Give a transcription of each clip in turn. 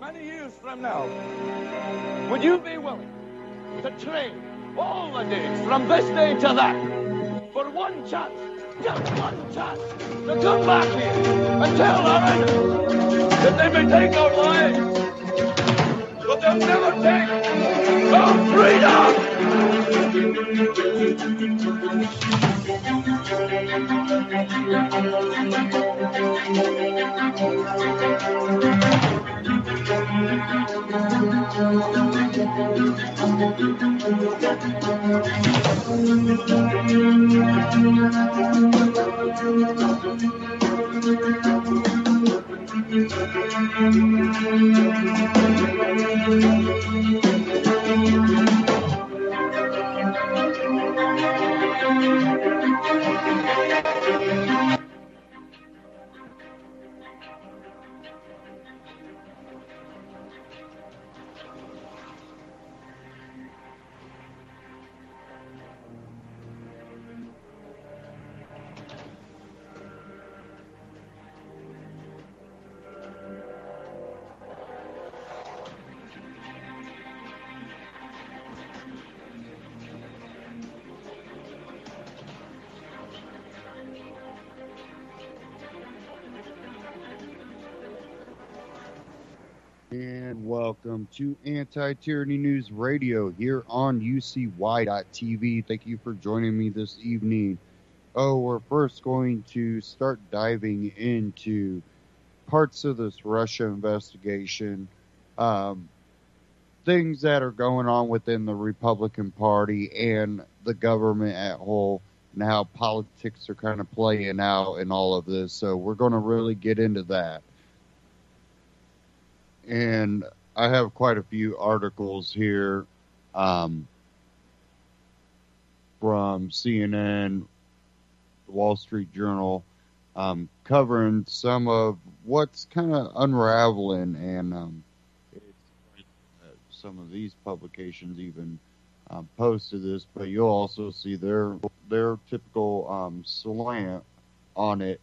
Many years from now, would you be willing to trade all the days from this day to that for one chance, just one chance, to come back here and tell our enemies that they may take our lives, but they'll never take our freedom! And welcome to Anti-Tyranny News Radio here on UCY.TV. Thank you for joining me this evening. We're first going to start diving into parts of this Russia investigation, things that are going on within the Republican Party and the government at whole, and how politics are kind of playing out in all of this. So we're going to really get into that. And I have quite a few articles here from CNN, Wall Street Journal, covering some of what's kind of unraveling, and some of these publications even posted this, but you'll also see their typical slant on it.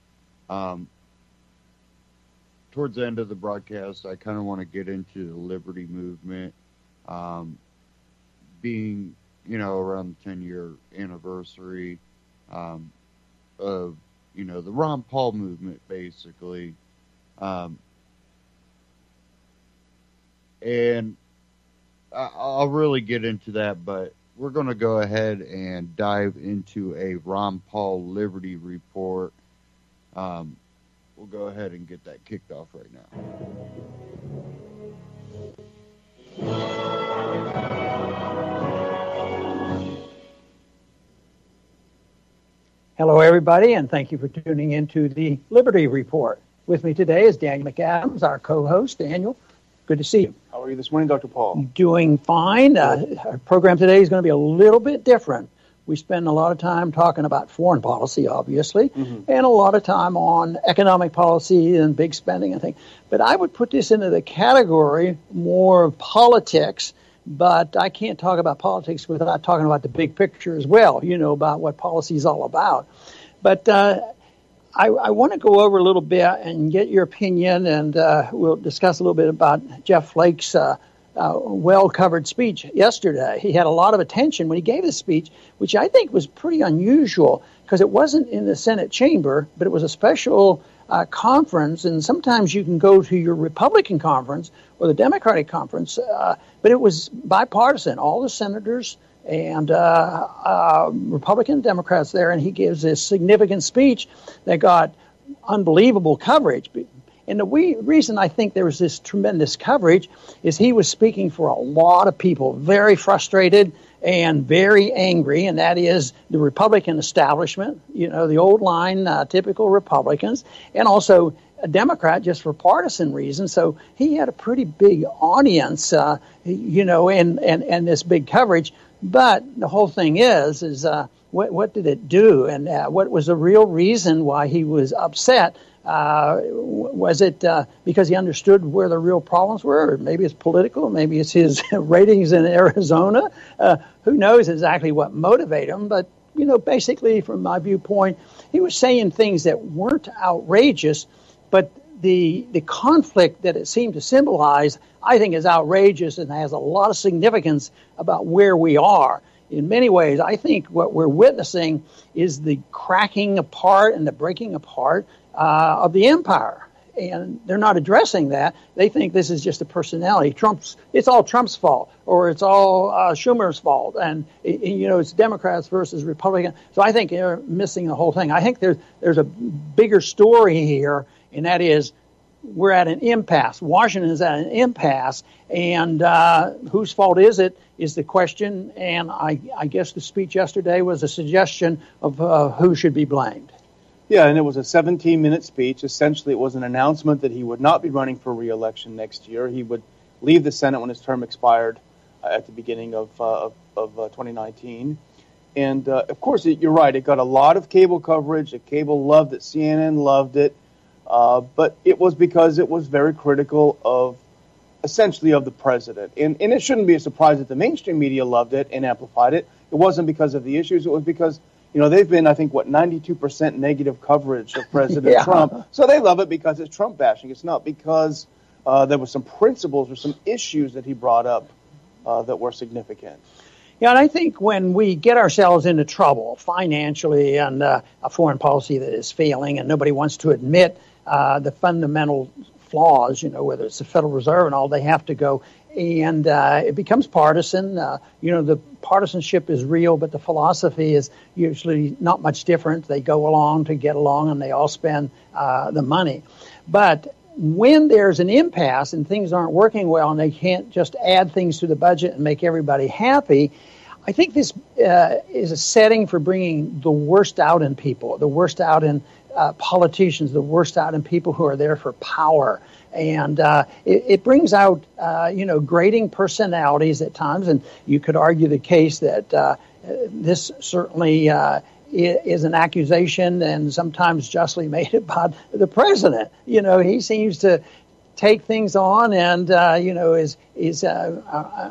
Towards the end of the broadcast, I kind of want to get into the Liberty Movement, being, around the 10-year anniversary of, the Ron Paul movement, basically. And I'll really get into that, but we're going to go ahead and dive into a Ron Paul Liberty Report. We'll go ahead and get that kicked off right now. Hello, everybody, and thank you for tuning into the Liberty Report. With me today is Daniel McAdams, our co-host. Daniel, good to see you. How are you this morning, Dr. Paul? Doing fine. Our program today is going to be a little bit different. We spend a lot of time talking about foreign policy, obviously, and a lot of time on economic policy and big spending and things. But I would put this into the category more of politics, but I can't talk about politics without talking about the big picture as well, about what policy is all about. But I want to go over a little bit and get your opinion, and we'll discuss a little bit about Jeff Flake's well-covered speech yesterday. He had a lot of attention when he gave his speech, which I think was pretty unusual because it wasn't in the Senate chamber, but it was a special conference, and sometimes you can go to your Republican conference or the Democratic conference, but it was bipartisan, all the senators and Republican and Democrats there, and he gives this significant speech that got unbelievable coverage. And the reason I think there was this tremendous coverage is he was speaking for a lot of people, very frustrated and very angry, and that is the Republican establishment, the old line, typical Republicans, and also a Democrat just for partisan reasons. So he had a pretty big audience, and this big coverage. But the whole thing is what did it do, and what was the real reason why he was upset? Was it because he understood where the real problems were? Maybe it's political. Maybe it's his ratings in Arizona. Who knows exactly what motivated him? But, basically, from my viewpoint, he was saying things that weren't outrageous, but the conflict that it seemed to symbolize, I think, is outrageous and has a lot of significance about where we are. In many ways, I think what we're witnessing is the cracking apart and the breaking apart of the empire. And they're not addressing that. They think this is just a personality. It's all Trump's fault, or it's all Schumer's fault, and it's Democrats versus Republicans. So I think they're missing the whole thing. I think there's a bigger story here, and that is we're at an impasse. Washington is at an impasse, and whose fault is it is the question. And I guess the speech yesterday was a suggestion of who should be blamed. Yeah, and it was a 17-minute speech. Essentially, it was an announcement that he would not be running for re-election next year. He would leave the Senate when his term expired at the beginning of 2019. And, of course, you're right. It got a lot of cable coverage. The cable loved it. CNN loved it. But it was because it was very critical of, essentially, of the president. And it shouldn't be a surprise that the mainstream media loved it and amplified it. It wasn't because of the issues. It was because they've been, I think, 92% negative coverage of President Trump. So they love it because it's Trump bashing. It's not because there were some principles or some issues that he brought up that were significant. Yeah, and I think when we get ourselves into trouble financially and a foreign policy that is failing and nobody wants to admit the fundamental flaws, whether it's the Federal Reserve and all, they have to go. And it becomes partisan. The partisanship is real, but the philosophy is usually not much different. They go along to get along, and they all spend the money. But when there's an impasse and things aren't working well and they can't just add things to the budget and make everybody happy, I think this is a setting for bringing the worst out in people, the worst out in politicians, the worst out in people who are there for power. And it brings out, grating personalities at times. And you could argue the case that this certainly is an accusation and sometimes justly made about the president. He seems to take things on and, is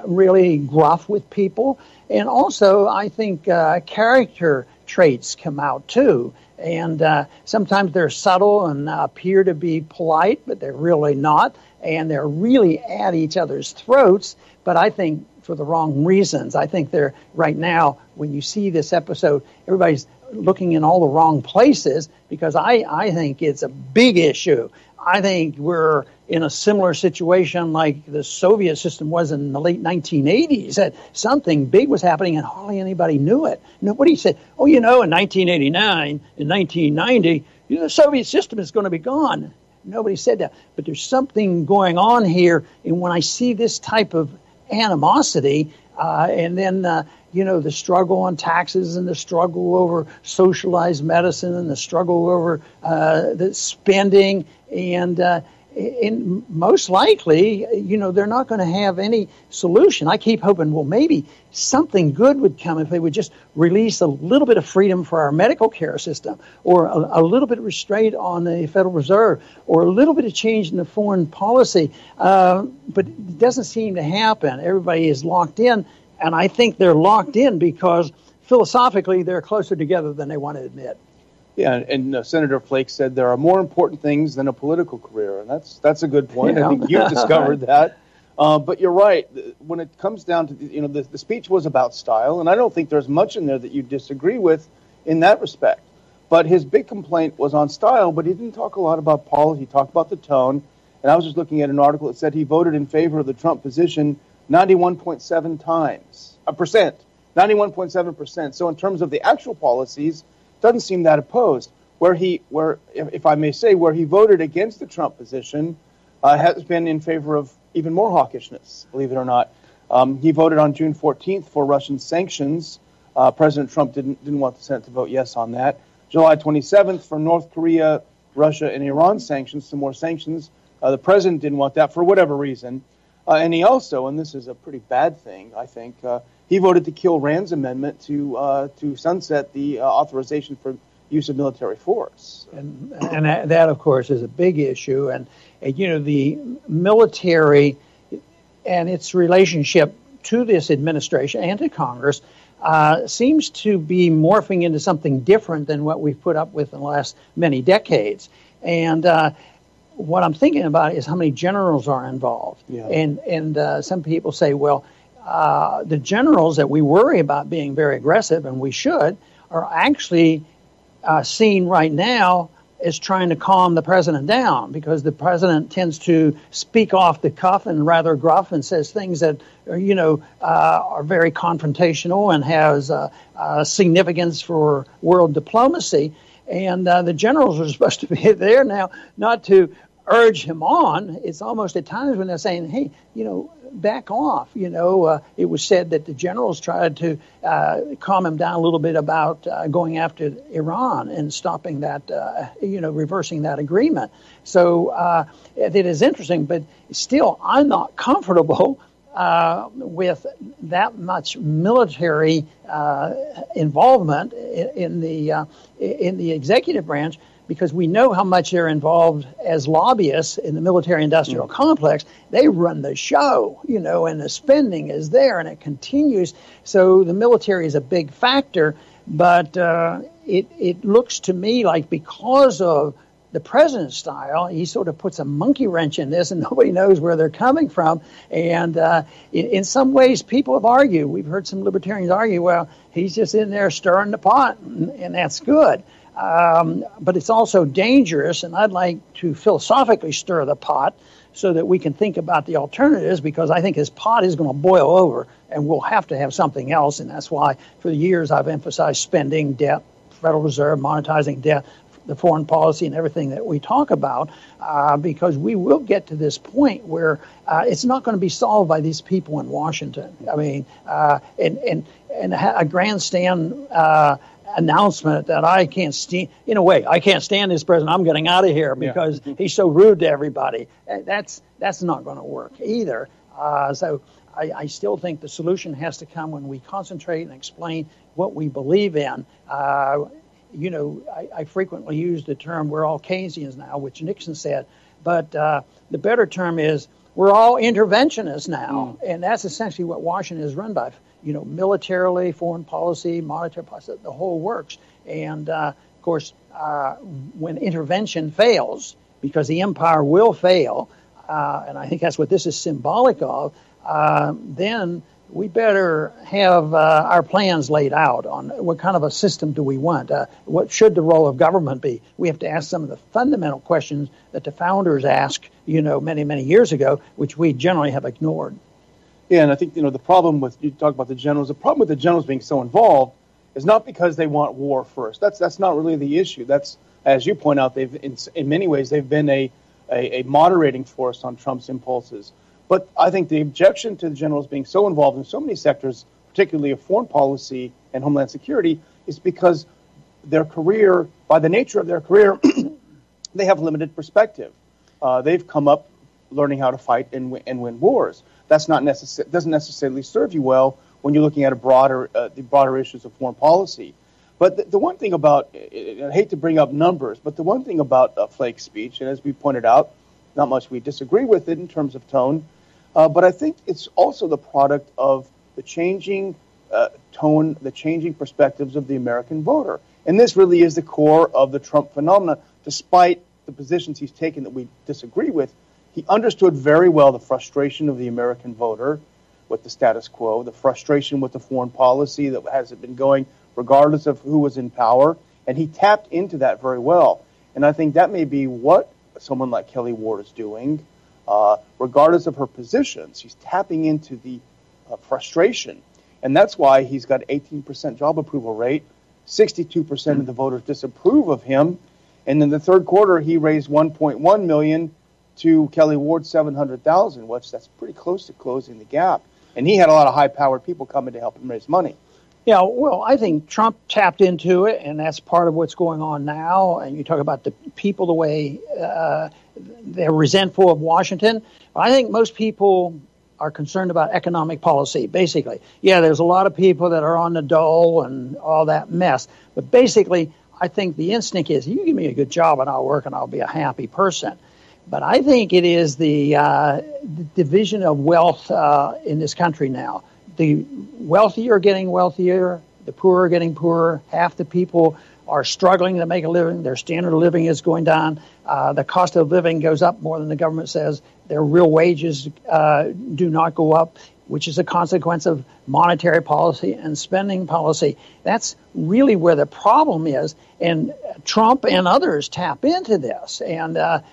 really gruff with people. And also, I think character traits come out, too. And sometimes they're subtle and appear to be polite, but they're really not. And they're really at each other's throats, but I think for the wrong reasons. I think they're, right now, when you see this episode, everybody's looking in all the wrong places because I think it's a big issue. I think we're in a similar situation like the Soviet system was in the late 1980s, that something big was happening and hardly anybody knew it. Nobody said, in 1989, in 1990, the Soviet system is going to be gone. Nobody said that. But there's something going on here, and when I see this type of animosity, and then, the struggle on taxes and the struggle over socialized medicine and the struggle over the spending and most likely, they're not going to have any solution. I keep hoping, maybe something good would come if they would just release a little bit of freedom for our medical care system, or a little bit of restraint on the Federal Reserve, or a little bit of change in the foreign policy. But it doesn't seem to happen. Everybody is locked in, and I think they're locked in because philosophically they're closer together than they want to admit. Yeah, and Senator Flake said there are more important things than a political career, and that's a good point. I think you've discovered that. But you're right. When it comes down to, the speech was about style, and I don't think there's much in there that you disagree with in that respect. But his big complaint was on style, but he didn't talk a lot about policy. He talked about the tone, and I was just looking at an article that said he voted in favor of the Trump position 91.7%. So in terms of the actual policies, doesn't seem that opposed. Where he voted against the Trump position has been in favor of even more hawkishness, believe it or not. He voted on June 14th for Russian sanctions. President Trump didn't want the Senate to vote yes on that. July 27th for North Korea, Russia, and Iran sanctions, some more sanctions. The president didn't want that for whatever reason. And he also, and this is a pretty bad thing, I think, he voted to kill Rand's amendment to sunset the authorization for use of military force. And that, of course, is a big issue. And the military and its relationship to this administration and to Congress seems to be morphing into something different than what we've put up with in the last many decades. And what I'm thinking about is how many generals are involved. Yeah. And some people say, well, the generals that we worry about being very aggressive, and we should, are actually seen right now as trying to calm the president down, because the president tends to speak off the cuff and rather gruff and says things that are very confrontational and has significance for world diplomacy. And the generals are supposed to be there now not to urge him on. It's almost at times when they're saying, hey, back off. It was said that the generals tried to calm him down a little bit about going after Iran and stopping that, reversing that agreement. So it is interesting, but still, I'm not comfortable with that much military involvement in the executive branch, because we know how much they're involved as lobbyists in the military-industrial complex. They run the show, and the spending is there, and it continues. So the military is a big factor, but it looks to me like because of the president's style, he sort of puts a monkey wrench in this, and nobody knows where they're coming from. And in some ways, people have argued. We've heard some libertarians argue, well, he's just in there stirring the pot, and that's good. But it's also dangerous, and I'd like to philosophically stir the pot so that we can think about the alternatives, because I think his pot is going to boil over, and we'll have to have something else. And that's why for years I've emphasized spending, debt, Federal Reserve, monetizing debt, the foreign policy and everything that we talk about, because we will get to this point where it's not going to be solved by these people in Washington. I mean, and a grandstand announcement that I can't stand. In a way, I can't stand this president. I'm getting out of here because he's so rude to everybody. That's not going to work either. So I still think the solution has to come when we concentrate and explain what we believe in. I frequently use the term "we're all Keynesians now," which Nixon said, but the better term is we're all interventionists now, and that's essentially what Washington is run by. Militarily, foreign policy, monetary policy, the whole works. And of course, when intervention fails, because the empire will fail, and I think that's what this is symbolic of, then we better have our plans laid out on what kind of a system do we want. What should the role of government be? We have to ask some of the fundamental questions that the founders asked, many, many years ago, which we generally have ignored. Yeah, and I think, the problem with, you talk about the generals, the problem with the generals being so involved is not because they want war first. That's not really the issue. That's, as you point out, they've in many ways, they've been a moderating force on Trump's impulses. But I think the objection to the generals being so involved in so many sectors, particularly of foreign policy and homeland security, is because their career, by the nature of their career, they have limited perspective. They've come up learning how to fight and win wars. That's not doesn't necessarily serve you well when you're looking at the broader issues of foreign policy. But the one thing about, I hate to bring up numbers, but the one thing about flake speech, and as we pointed out, not much we disagree with it in terms of tone, but I think it's also the product of the changing tone, the changing perspectives of the American voter. And this really is the core of the Trump phenomenon, despite the positions he's taken that we disagree with. He understood very well the frustration of the American voter with the status quo, the frustration with the foreign policy that hasn't been going regardless of who was in power, and he tapped into that very well. And I think that may be what someone like Kelly Ward is doing, regardless of her positions. He's tapping into the frustration, and that's why he's got 18% job approval rate, 62% of the voters disapprove of him, and in the third quarter he raised $1.1 million to Kelly Ward's $700,000, which that's pretty close to closing the gap. And he had a lot of high-powered people coming to help him raise money. Yeah, well, I think Trump tapped into it, and that's part of what's going on now. And you talk about the people, the way they're resentful of Washington. I think most people are concerned about economic policy, basically. Yeah, there's a lot of people that are on the dole and all that mess. But basically, I think the instinct is, you give me a good job and I'll work and I'll be a happy person. But I think it is the division of wealth in this country now. The wealthy are getting wealthier, The poor are getting poorer. Half the people are struggling to make a living. Their standard of living is going down. The cost of living goes up more than the government says. Their real wages do not go up, which is a consequence of monetary policy and spending policy. That's really where the problem is. And Trump and others tap into this, and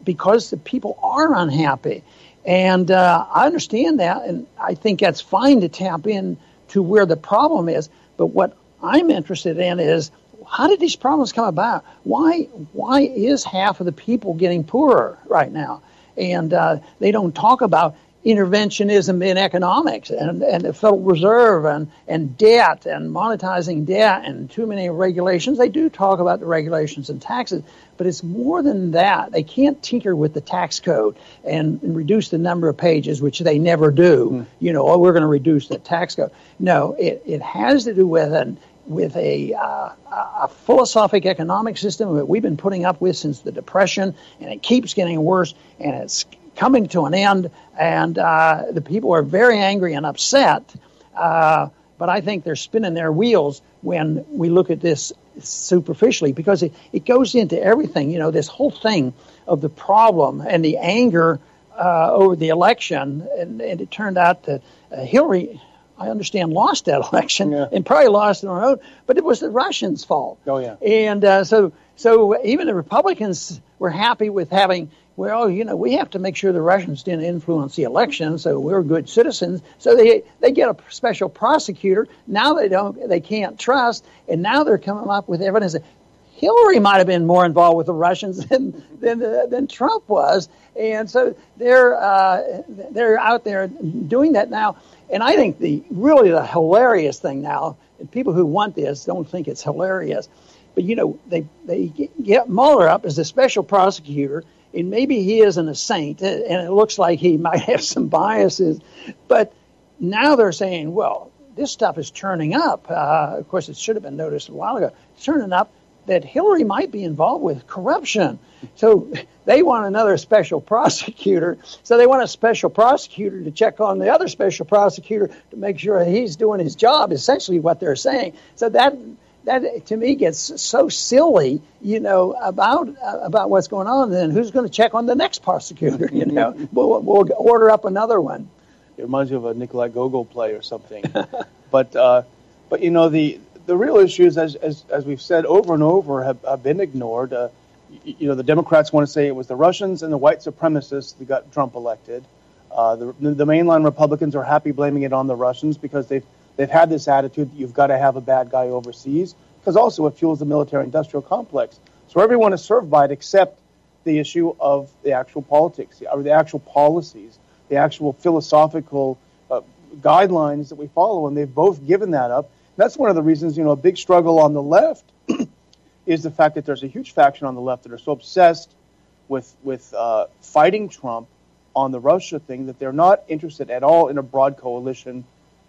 because the people are unhappy. And I understand that, and I think that's fine to tap in to where the problem is. But what I'm interested in is, how did these problems come about? Why is half of the people getting poorer right now? And they don't talk about interventionism in economics and the Federal Reserve and debt and monetizing debt and too many regulations. They do talk about the regulations and taxes, but it's more than that. They can't tinker with the tax code and reduce the number of pages, which they never do. We're going to reduce the tax code. No, it has to do with a philosophic economic system that we've been putting up with since the Depression, and it keeps getting worse, and it's coming to an end, and the people are very angry and upset, but I think they're spinning their wheels when we look at this superficially, because it goes into everything. This whole thing of the problem and the anger over the election, and it turned out that Hillary, I understand, lost that election and probably lost it on her own, but it was the Russians' fault. Oh, yeah. And so even the Republicans were happy with having, we have to make sure the Russians didn't influence the election, so we're good citizens. So they get a special prosecutor. Now they can't trust, and now they're coming up with evidence that Hillary might have been more involved with the Russians than Trump was, and so they're out there doing that now. And I think the hilarious thing now, and people who want this don't think it's hilarious, but they get Mueller up as a special prosecutor, and maybe he isn't a saint, and it looks like he might have some biases, but now they're saying, well, this stuff is turning up. Of course, it should have been noticed a while ago. It's turning up that Hillary might be involved with corruption. So they want another special prosecutor. So they want a special prosecutor to check on the other special prosecutor to make sure he's doing his job, essentially what they're saying. So that to me gets so silly, about what's going on. Then who's going to check on the next prosecutor? We'll order up another one. It reminds you of a Nikolai Gogol play or something. But the real issues, as we've said over and over, have been ignored. The Democrats want to say it was the Russians and the white supremacists that got Trump elected. The mainline Republicans are happy blaming it on the Russians because they've had this attitude that you've got to have a bad guy overseas, because also it fuels the military-industrial complex. So everyone is served by it except the issue of the actual politics, or the actual policies, the actual philosophical guidelines that we follow, and they've both given that up. That's one of the reasons, a big struggle on the left is the fact that there's a huge faction on the left that are so obsessed with fighting Trump on the Russia thing that they're not interested at all in a broad coalition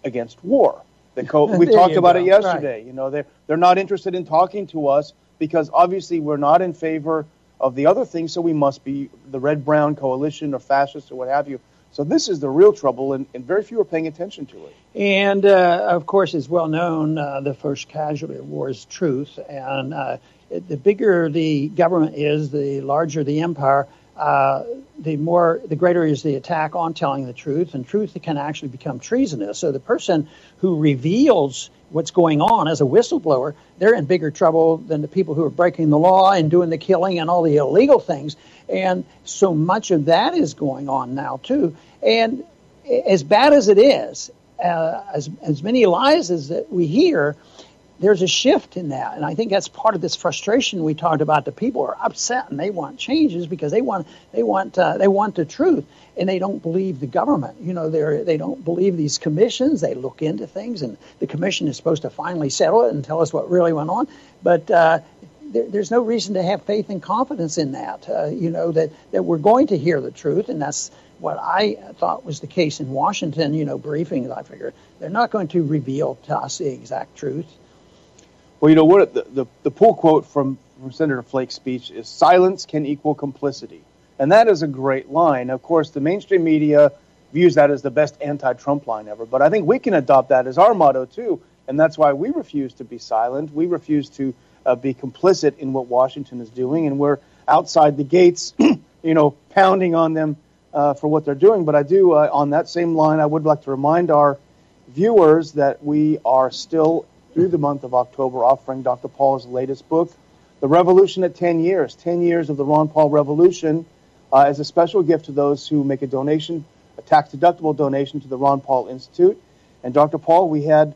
against war. We talked about it yesterday. Right. They're not interested in talking to us because obviously we're not in favor of the other things, so we must be the red-brown coalition or fascists or what have you. So this is the real trouble, and very few are paying attention to it. And, of course, it's well known, the first casualty of war is truth. And the bigger the government is, the larger the empire, the greater is the attack on telling the truth. And truth can actually become treasonous. So the person who reveals what's going on as a whistleblower, they're in bigger trouble than the people who are breaking the law and doing the killing and all the illegal things. And so much of that is going on now, too. And as bad as it is, as many lies as that we hear, there's a shift in that. And I think that's part of this frustration we talked about. The people are upset and they want changes because they want the truth. And they don't believe the government. They don't believe these commissions. They look into things, and the commission is supposed to finally settle it and tell us what really went on. But there's no reason to have faith and confidence in that. That we're going to hear the truth, and that's what I thought was the case in Washington. Briefings. I figured they're not going to reveal to us the exact truth. Well, what the pull quote from Senator Flake's speech is, "Silence can equal complicity." And that is a great line. Of course, the mainstream media views that as the best anti-Trump line ever. But I think we can adopt that as our motto, too. And that's why we refuse to be silent. We refuse to be complicit in what Washington is doing, and we're outside the gates, pounding on them for what they're doing. But I do, on that same line, I would like to remind our viewers that we are still, through the month of October, offering Dr. Paul's latest book, The Revolution at 10 Years, 10 years of the Ron Paul Revolution, as a special gift to those who make a donation, a tax-deductible donation to the Ron Paul Institute. And Dr. Paul, we had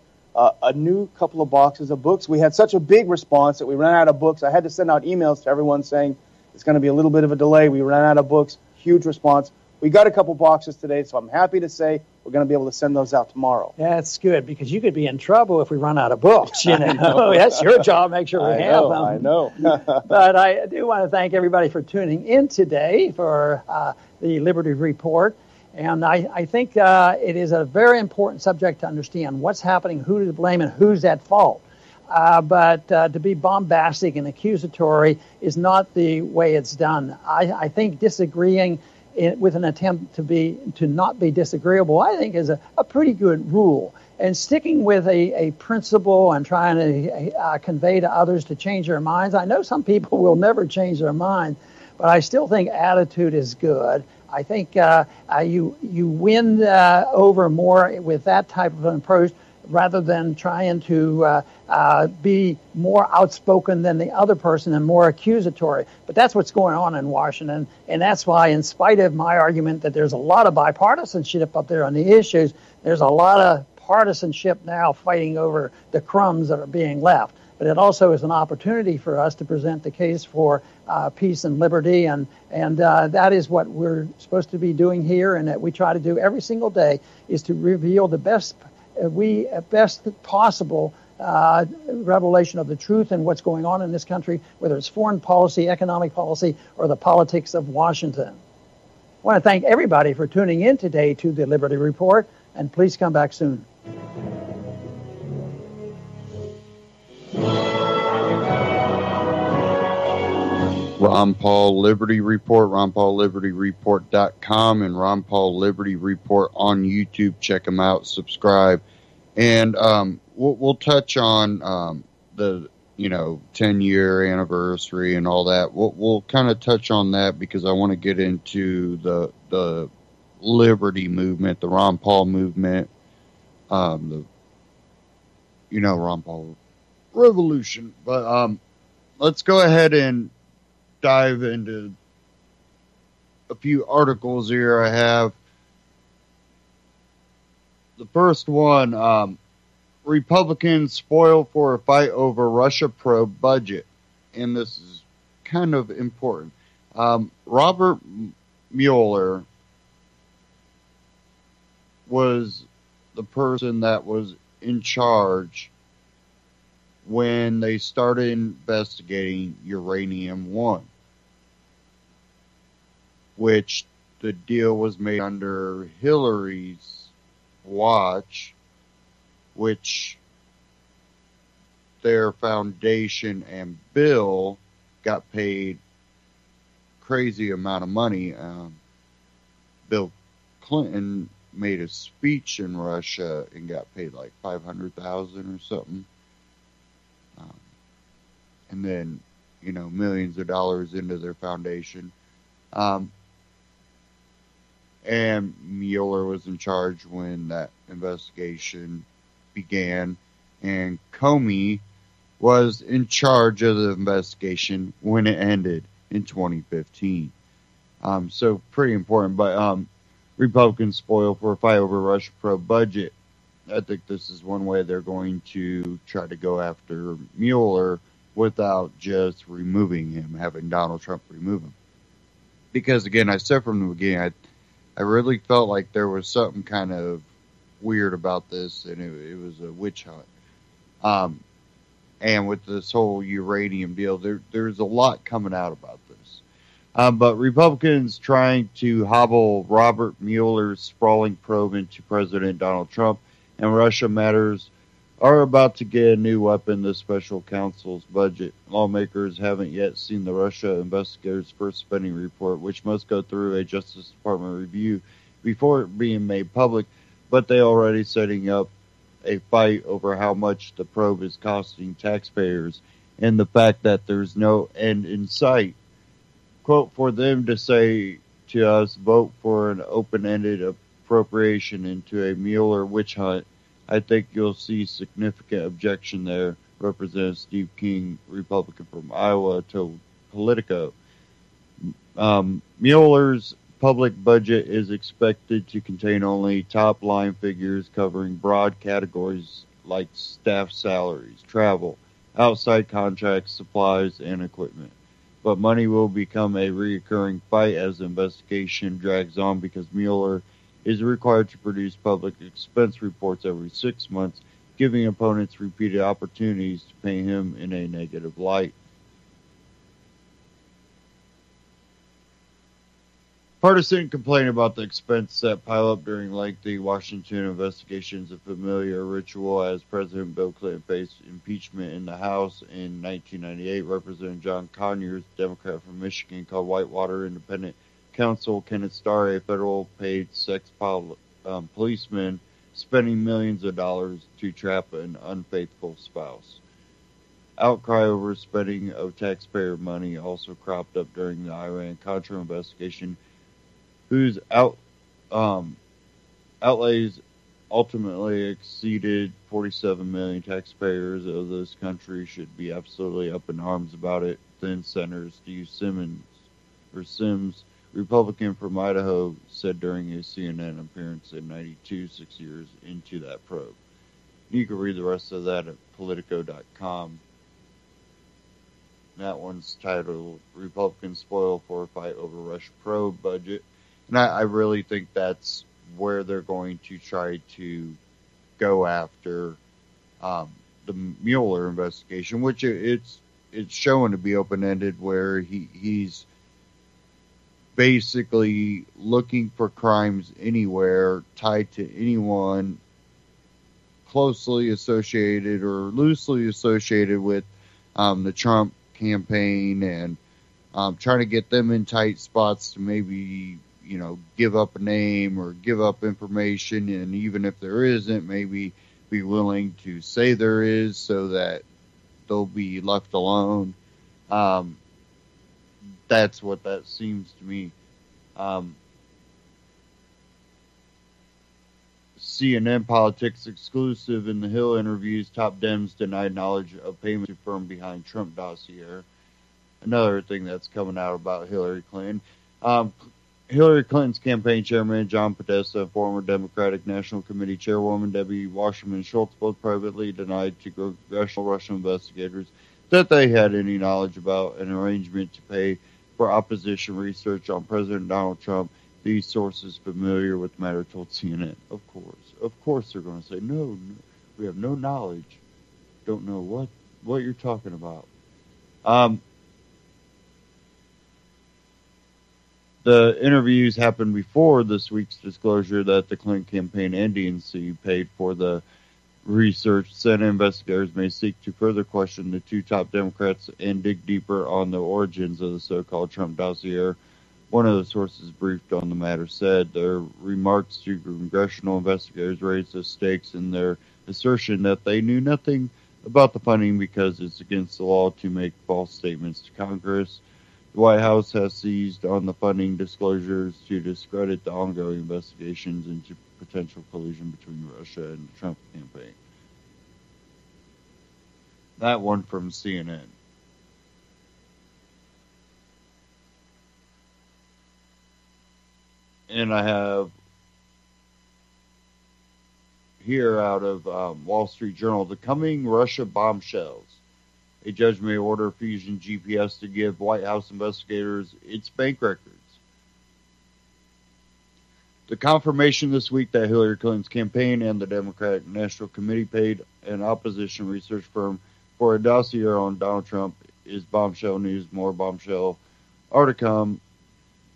a new couple of boxes of books. We had such a big response that we ran out of books. I had to send out emails to everyone saying it's going to be a little bit of a delay. We ran out of books. Huge response. We got a couple boxes today, so I'm happy to say we're going to be able to send those out tomorrow. That's good, because you could be in trouble if we run out of books. That's your job. Make sure we have them. I know. But I do want to thank everybody for tuning in today for the Liberty Report. And I think it is a very important subject to understand what's happening, who to blame, and who's at fault. But to be bombastic and accusatory is not the way it's done. I think disagreeing with an attempt to not be disagreeable, I think, is a pretty good rule. And sticking with a principle and trying to convey to others to change their minds. I know some people will never change their mind, but I still think attitude is good. I think you win over more with that type of an approach rather than trying to be more outspoken than the other person and more accusatory. But that's what's going on in Washington, and that's why, in spite of my argument that there's a lot of bipartisanship up there on the issues, there's a lot of partisanship now fighting over the crumbs that are being left. But it also is an opportunity for us to present the case for peace and liberty, and that is what we're supposed to be doing here, and that we try to do every single day is to reveal the best possible revelation of the truth and what's going on in this country, whether it's foreign policy, economic policy, or the politics of Washington. I want to thank everybody for tuning in today to the Liberty Report, and please come back soon. Ron Paul Liberty Report, RonPaulLibertyReport.com, and Ron Paul Liberty Report on YouTube. Check them out, subscribe, and we'll touch on the 10-year anniversary and all that. We'll kind of touch on that because I want to get into the liberty movement, the Ron Paul movement, Ron Paul Revolution. But let's go ahead and dive into a few articles here. I have the first one, Republicans spoil for a fight over Russia probe budget. And this is kind of important. Robert Mueller was the person that was in charge when they started investigating Uranium One, which the deal was made under Hillary's watch, which their foundation and Bill got paid crazy amount of money. Bill Clinton made a speech in Russia and got paid like $500,000 or something. And then, millions of dollars into their foundation. And Mueller was in charge when that investigation began, and Comey was in charge of the investigation when it ended in 2015. So pretty important, but Republicans spoil for a fight over Russia probe budget. I think this is one way they're going to try to go after Mueller without just removing him, having Donald Trump remove him. Because, again, I said from the beginning, I really felt like there was something kind of weird about this, and it was a witch hunt. And with this whole uranium deal, there's a lot coming out about this. But Republicans trying to hobble Robert Mueller's sprawling probe into President Donald Trump and Russia matters are about to get a new weapon, the special counsel's budget. Lawmakers haven't yet seen the Russia investigators' first spending report, which must go through a Justice Department review before it being made public, but they already setting up a fight over how much the probe is costing taxpayers and the fact that there's no end in sight. Quote, for them to say to us, vote for an open-ended appropriation into a Mueller witch hunt, I think you'll see significant objection there, Representative Steve King, Republican from Iowa, told Politico. Mueller's public budget is expected to contain only top-line figures covering broad categories like staff salaries, travel, outside contracts, supplies, and equipment. But money will become a recurring fight as the investigation drags on because Mueller is required to produce public expense reports every 6 months, giving opponents repeated opportunities to paint him in a negative light. Partisan complaint about the expense that pile up during lengthy Washington investigations, a familiar ritual as President Bill Clinton faced impeachment in the House in 1998. Representative John Conyers, Democrat from Michigan, called Whitewater Independent Counsel Kenneth Starr a federal paid sex policeman spending millions of dollars to trap an unfaithful spouse. Outcry over spending of taxpayer money also cropped up during the Iran-Contra investigation, whose outlays ultimately exceeded 47 million. Taxpayers of this country should be absolutely up in arms about it. Then Senator Steve Sims, Republican from Idaho, said during a CNN appearance in '92, 6 years into that probe. You can read the rest of that at Politico.com. That one's titled Republicans Spoil for a Fight Over Russia Probe Budget. And I really think that's where they're going to try to go after the Mueller investigation, which it's shown to be open-ended, where he's basically looking for crimes anywhere tied to anyone closely associated or loosely associated with the Trump campaign, and trying to get them in tight spots to maybe, give up a name or give up information, and even if there isn't, maybe be willing to say there is so that they'll be left alone. That's what that seems to me. CNN Politics exclusive in the Hill interviews, top Dems denied knowledge of payment to firm behind Trump dossier. Another thing that's coming out about Hillary Clinton. Hillary Clinton's campaign chairman, John Podesta, former Democratic National Committee chairwoman, Debbie Wasserman Schultz, both privately denied to congressional Russian investigators that they had any knowledge about an arrangement to pay for opposition research on President Donald Trump. These sources familiar with the matter told CNN. Of course they're going to say, no, we have no knowledge. Don't know what you're talking about. The interviews happened before this week's disclosure that the Clinton campaign and DNC paid for the research. Senate investigators may seek to further question the two top Democrats and dig deeper on the origins of the so-called Trump dossier. One of the sources briefed on the matter said their remarks to congressional investigators raised the stakes in their assertion that they knew nothing about the funding because it's against the law to make false statements to Congress. The White House has seized on the funding disclosures to discredit the ongoing investigations into potential collusion between Russia and the Trump campaign. That one from CNN. And I have here out of Wall Street Journal, the coming Russia bombshells. A judge may order Fusion GPS to give White House investigators its bank records. The confirmation this week that Hillary Clinton's campaign and the Democratic National Committee paid an opposition research firm for a dossier on Donald Trump is bombshell news. More bombshell are to come.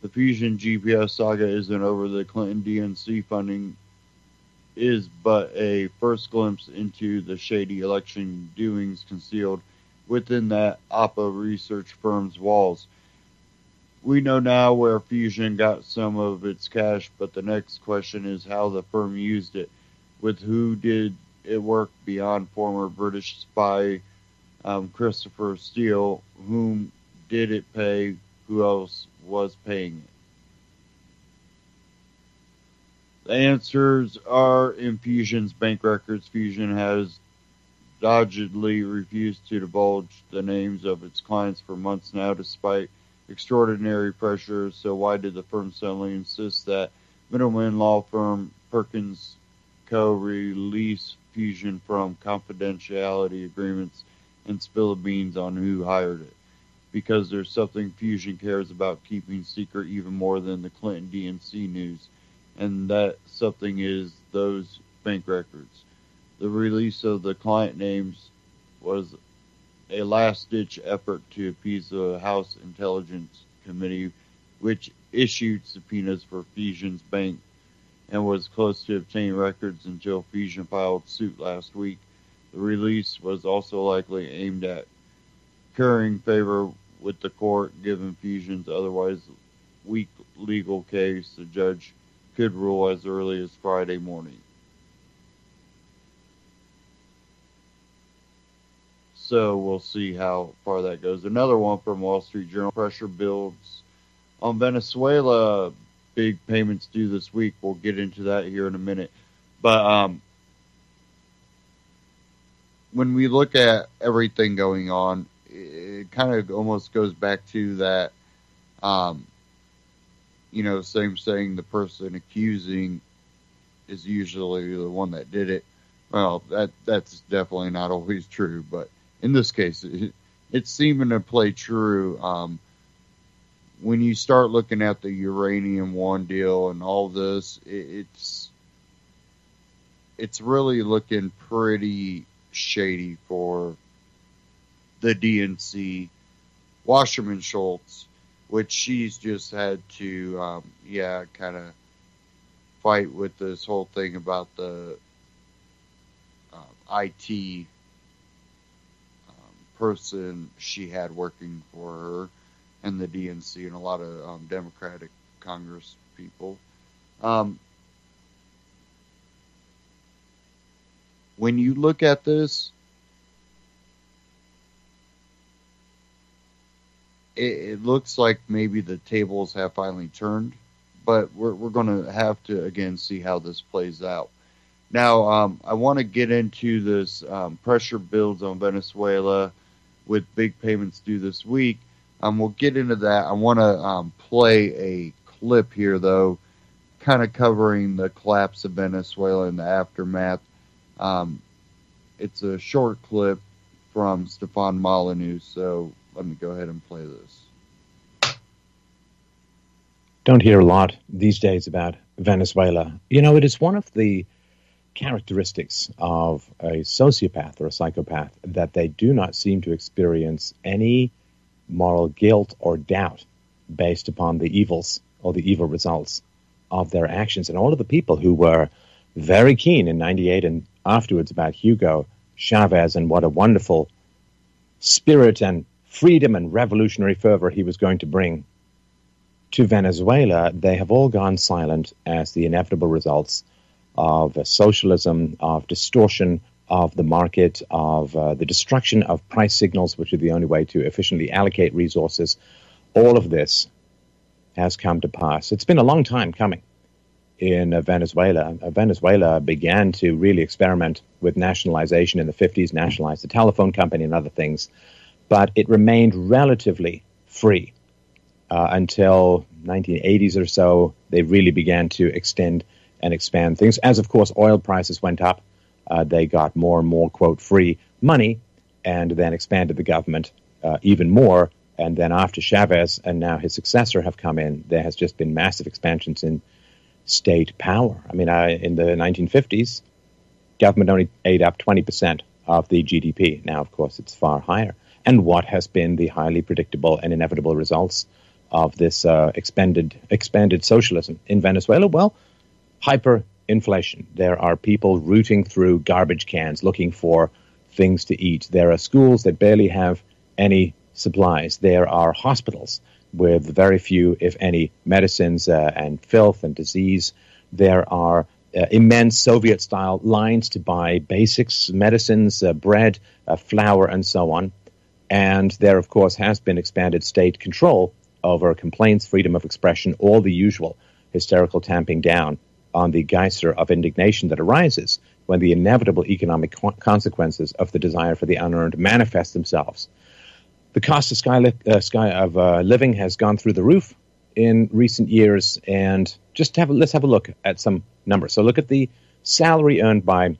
The Fusion GPS saga isn't over. The Clinton DNC funding is but a first glimpse into the shady election doings concealed within that APA research firm's walls. We know now where Fusion got some of its cash, but the next question is how the firm used it. With who did it worked beyond former British spy Christopher Steele. Whom did it pay? Who else was paying it? The answers are in Fusion's bank records. Fusion has doggedly refused to divulge the names of its clients for months now, despite extraordinary pressure. So why did the firm suddenly insist that middleman law firm Perkins Co. release Fusion from confidentiality agreements and spill the beans on who hired it? Because there's something Fusion cares about keeping secret even more than the Clinton DNC news, and that something is those bank records. The release of the client names was a last-ditch effort to appease the House Intelligence Committee, which issued subpoenas for Fusion's bank and was close to obtaining records until Fusion filed suit last week. The release was also likely aimed at currying favor with the court, given Fusion's otherwise weak legal case. The judge could rule as early as Friday morning. So we'll see how far that goes. Another one from Wall Street Journal. Pressure builds on Venezuela. Big payments due this week. We'll get into that here in a minute. But when we look at everything going on, it kind of almost goes back to that, same saying, the person accusing is usually the one that did it. Well, that's definitely not always true, but in this case, it's seeming to play true. When you start looking at the Uranium One deal and all this, it's really looking pretty shady for the DNC. Wasserman Schultz, which she's just had to, kind of fight with this whole thing about the IT person she had working for her and the DNC and a lot of Democratic Congress people. When you look at this, it looks like maybe the tables have finally turned, but we're going to have to, again, see how this plays out. Now, I want to get into this pressure builds on Venezuela with big payments due this week. We'll get into that. I want to play a clip here, though, kind of covering the collapse of Venezuela and the aftermath. It's a short clip from Stefan Molyneux, so let me go ahead and play this. Don't hear a lot these days about Venezuela. You know, it is one of the characteristics of a sociopath or a psychopath that they do not seem to experience any moral guilt or doubt based upon the evils or the evil results of their actions. And all of the people who were very keen in 98 and afterwards about Hugo Chavez and what a wonderful spirit and freedom and revolutionary fervor he was going to bring to Venezuela, they have all gone silent as the inevitable results of socialism, of distortion of the market, of the destruction of price signals, which are the only way to efficiently allocate resources. All of this has come to pass. It's been a long time coming in Venezuela. Venezuela began to really experiment with nationalization in the 50s, nationalized the telephone company and other things, but it remained relatively free until 1980s or so. They really began to extend and expand things. As, of course, oil prices went up, they got more and more, quote, free money, and then expanded the government even more. And then after Chavez and now his successor have come in, there has just been massive expansions in state power. I mean, in the 1950s, government only ate up 20% of the GDP. Now, of course, it's far higher. And what has been the highly predictable and inevitable results of this expanded socialism in Venezuela? Well, hyperinflation. There are people rooting through garbage cans looking for things to eat. There are schools that barely have any supplies. There are hospitals with very few, if any, medicines and filth and disease. There are immense Soviet-style lines to buy basics, medicines, bread, flour, and so on. And there, of course, has been expanded state control over complaints, freedom of expression, all the usual hysterical tamping down on the geyser of indignation that arises when the inevitable economic consequences of the desire for the unearned manifest themselves. The cost of living has gone through the roof in recent years, and let's have a look at some numbers. So look at the salary earned by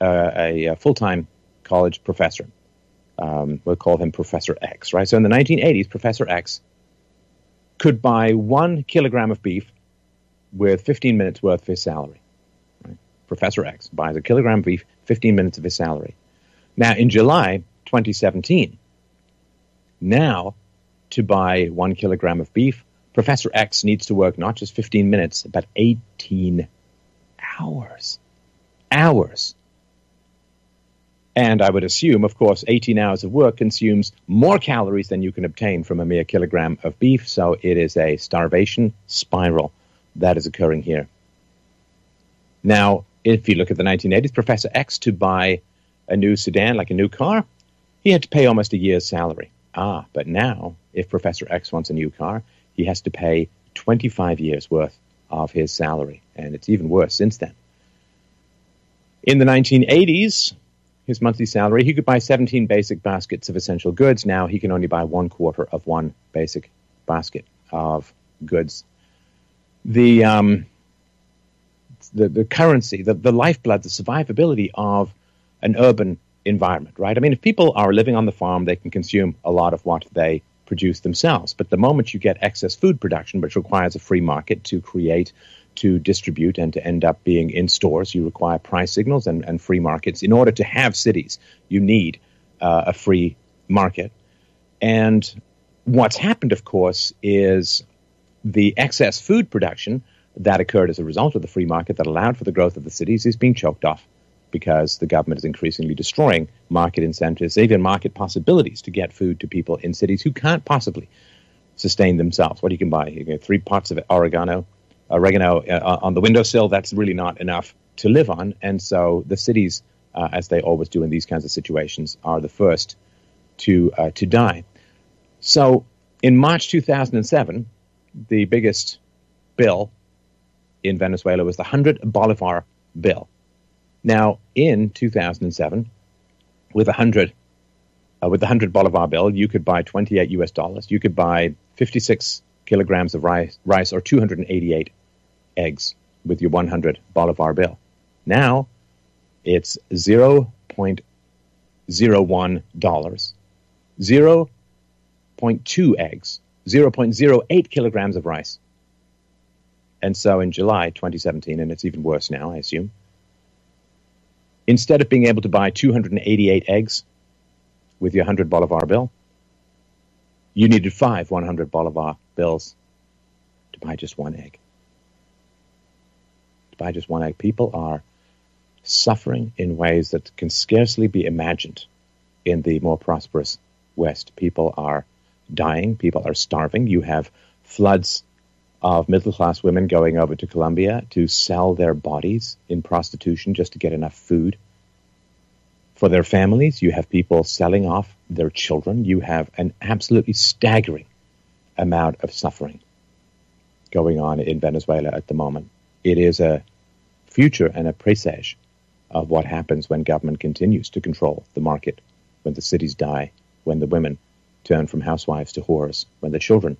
a full-time college professor. We'll call him Professor X, right? So in the 1980s, Professor X could buy 1 kilogram of beef with 15 minutes worth of his salary. Right? Professor X buys a kilogram of beef, 15 minutes of his salary. Now, in July 2017, now to buy 1 kilogram of beef, Professor X needs to work not just 15 minutes, but 18 hours. Hours. And I would assume, of course, 18 hours of work consumes more calories than you can obtain from a mere kilogram of beef, so it is a starvation spiral that is occurring here. Now, if you look at the 1980s, Professor X, to buy a new sedan, like a new car, he had to pay almost a year's salary. But now, if Professor X wants a new car, he has to pay 25 years' worth of his salary, and it's even worse since then. In the 1980s, his monthly salary, he could buy 17 basic baskets of essential goods. Now he can only buy 1/4 of one basic basket of goods. The currency, the lifeblood, the survivability of an urban environment, right? I mean, if people are living on the farm, they can consume a lot of what they produce themselves. But the moment you get excess food production, which requires a free market to create, to distribute, and to end up being in stores, you require price signals and free markets. In order to have cities, you need a free market. And what's happened, of course, is the excess food production that occurred as a result of the free market that allowed for the growth of the cities is being choked off because the government is increasingly destroying market incentives, even market possibilities to get food to people in cities who can't possibly sustain themselves. What you can buy, you get 3 pots of oregano on the windowsill, that's really not enough to live on. And so the cities, as they always do in these kinds of situations, are the first to die. So in March 2007, the biggest bill in Venezuela was the 100 Bolivar bill. Now, in 2007, with the 100 Bolivar bill, you could buy $28. You could buy 56 kilograms of rice or 288 eggs with your 100 Bolivar bill. Now, it's $0.01, 0.2 eggs, 0.08 kilograms of rice. And so in July 2017, and it's even worse now, I assume, instead of being able to buy 288 eggs with your 100 Bolivar bill, you needed 5 100 Bolivar bills to buy just one egg. To buy just one egg. People are suffering in ways that can scarcely be imagined in the more prosperous West. People are dying. People are starving. You have floods of middle-class women going over to Colombia to sell their bodies in prostitution just to get enough food for their families. You have people selling off their children. You have an absolutely staggering amount of suffering going on in Venezuela at the moment. It is a future and a presage of what happens when government continues to control the market, when the cities die, when the women turn from housewives to whores, when the children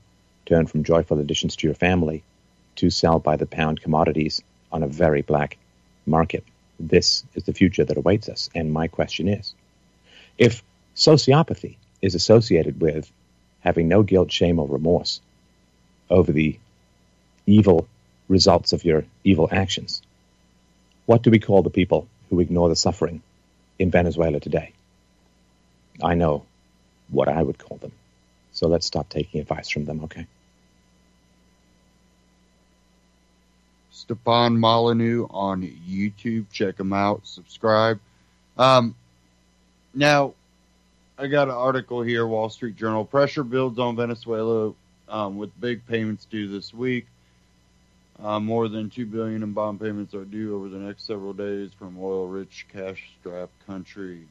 turn from joyful additions to your family to sell by the pound commodities on a very black market. This is the future that awaits us. And my question is, if sociopathy is associated with having no guilt, shame, or remorse over the evil results of your evil actions, what do we call the people who ignore the suffering in Venezuela today? I know what I would call them. So let's stop taking advice from them, okay? Stefan Molyneux on YouTube. Check him out. Subscribe. Now, I got an article here, Wall Street Journal. Pressure builds on Venezuela with big payments due this week. More than $2 billion in bond payments are due over the next several days from oil-rich, cash-strapped country.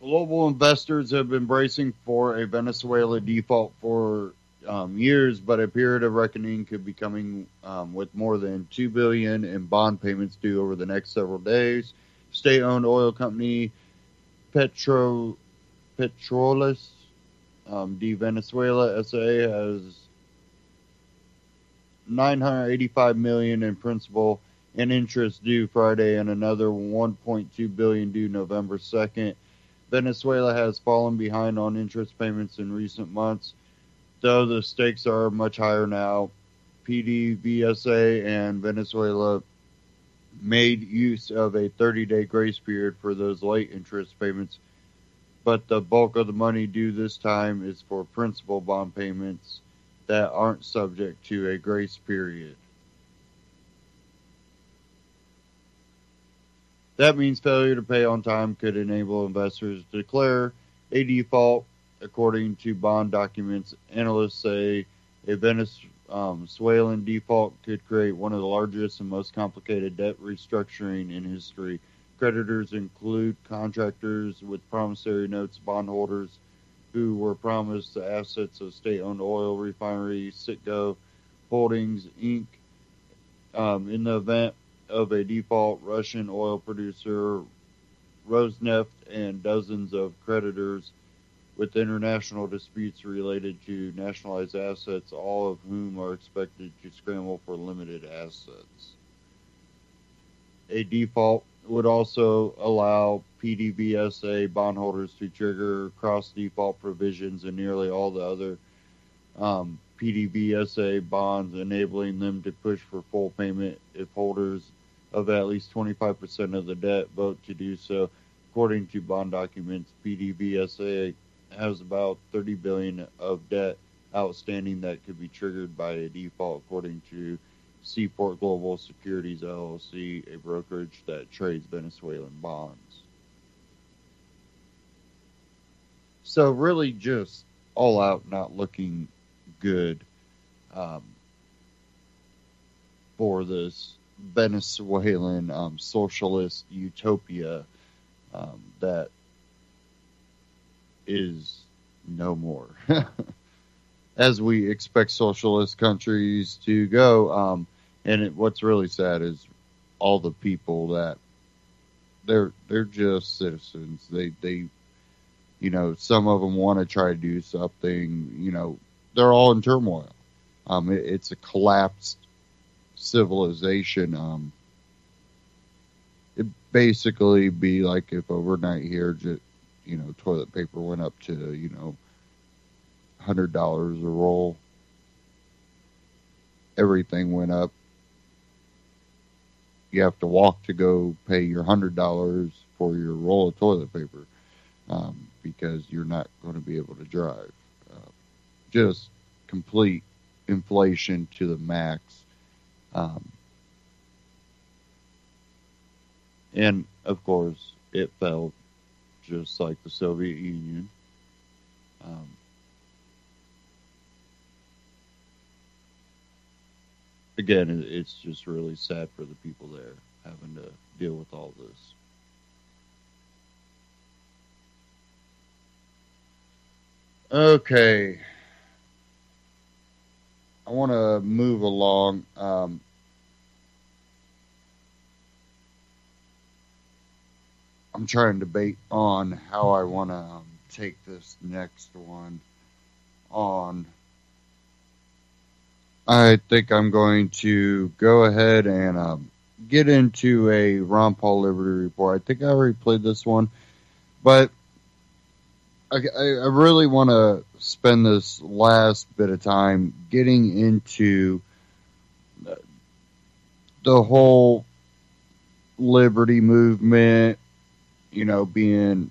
Global investors have been bracing for a Venezuela default for years, but a period of reckoning could be coming with more than $2 billion in bond payments due over the next several days. State-owned oil company Petroles de Venezuela SA has $985 million in principal and interest due Friday, and another $1.2 billion due November 2nd. Venezuela has fallen behind on interest payments in recent months, though the stakes are much higher now. PDVSA and Venezuela made use of a 30-day grace period for those late interest payments, but the bulk of the money due this time is for principal bond payments that aren't subject to a grace period. That means failure to pay on time could enable investors to declare a default. According to bond documents, analysts say a Venezuelan default could create one of the largest and most complicated debt restructuring in history. Creditors include contractors with promissory notes, bondholders who were promised the assets of state-owned oil refinery Citgo Holdings, Inc. In the event of a default, Russian oil producer Rosneft and dozens of creditors with international disputes related to nationalized assets, all of whom are expected to scramble for limited assets. A default would also allow PDVSA bondholders to trigger cross-default provisions in nearly all the other PDVSA bonds, enabling them to push for full payment if holders of at least 25% of the debt vote to do so. According to bond documents, PDVSA has about $30 billion of debt outstanding that could be triggered by a default, according to Seaport Global Securities LLC, a brokerage that trades Venezuelan bonds. So really just all out not looking good for this Venezuelan socialist utopia that is no more. As we expect socialist countries to go. What's really sad is all the people that they're just citizens. They some of them want to try to do something. They're all in turmoil. It's a collapsed civilization. It'd basically be like if overnight here, just, toilet paper went up to, $100 a roll. Everything went up. You have to walk to go pay your $100 for your roll of toilet paper because you're not going to be able to drive. Just complete inflation to the max. And, of course, it fell just like the Soviet Union. Again, it's just really sad for the people there having to deal with all this. Okay. I want to move along. I'm trying to debate on how I want to take this next one on. I think I'm going to go ahead and get into a Ron Paul Liberty Report. I think I already played this one, but I really want to spend this last bit of time getting into the whole liberty movement, being,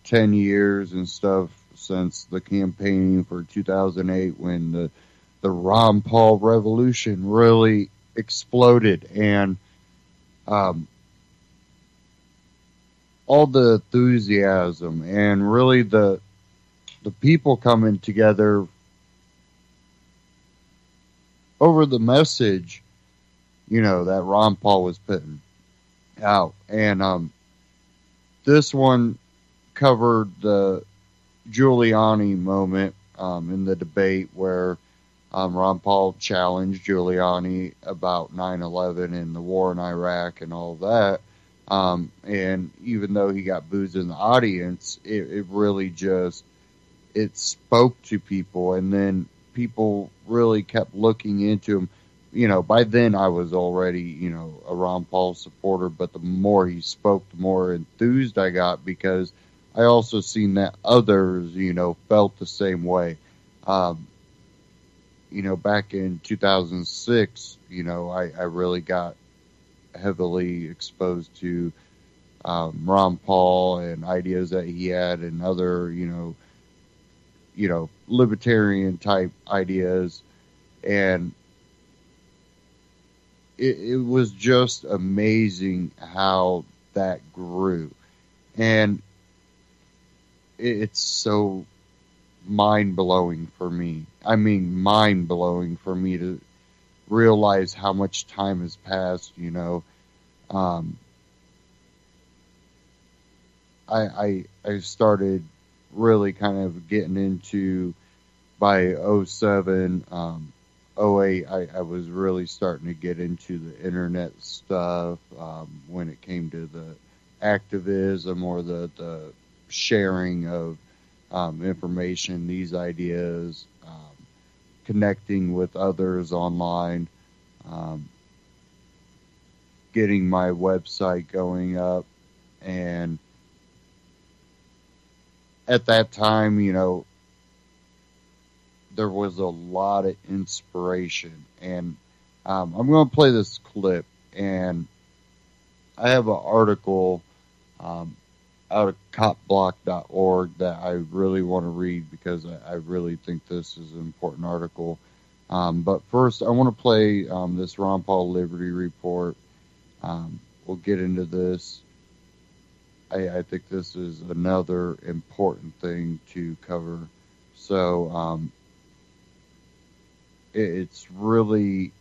10 years and stuff since the campaign for 2008 when the Ron Paul revolution really exploded. And all the enthusiasm and really the people coming together over the message, that Ron Paul was putting out. And this one covered the Giuliani moment in the debate where Ron Paul challenged Giuliani about 9/11 and the war in Iraq and all that. And even though he got boos in the audience, it really just, it spoke to people. And then people really kept looking into him. By then I was already, a Ron Paul supporter, but the more he spoke, the more enthused I got, because I also seen that others, felt the same way. Back in 2006, I really got heavily exposed to Ron Paul and ideas that he had and other, libertarian type ideas. And it was just amazing how that grew. And it's so mind-blowing for me. I mean, mind-blowing for me to realize how much time has passed, I started really kind of getting into, by 07, 08, I was really starting to get into the internet stuff when it came to the activism or the sharing of information, these ideas, connecting with others online, getting my website going up. And at that time, there was a lot of inspiration. And I'm going to play this clip. And I have an article out of copblock.org that I really want to read, because I really think this is an important article. But first, I want to play this Ron Paul Liberty Report. We'll get into this. I think this is another important thing to cover. So it's really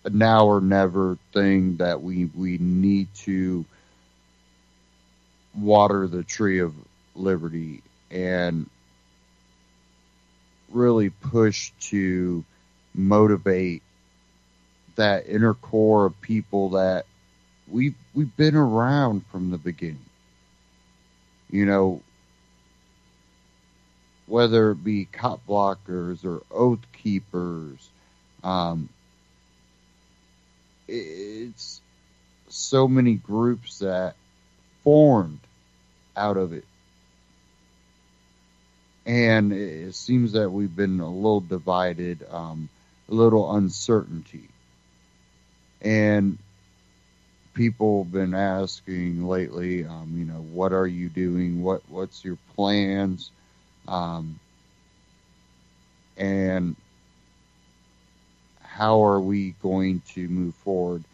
a now or never thing that we need to water the tree of liberty and really push to motivate that inner core of people that we've been around from the beginning. Whether it be cop blockers or oath keepers, it's so many groups that formed out of it. And it seems that we've been a little divided, a little uncertainty. And people have been asking lately, what are you doing? What's your plans? And how are we going to move forward?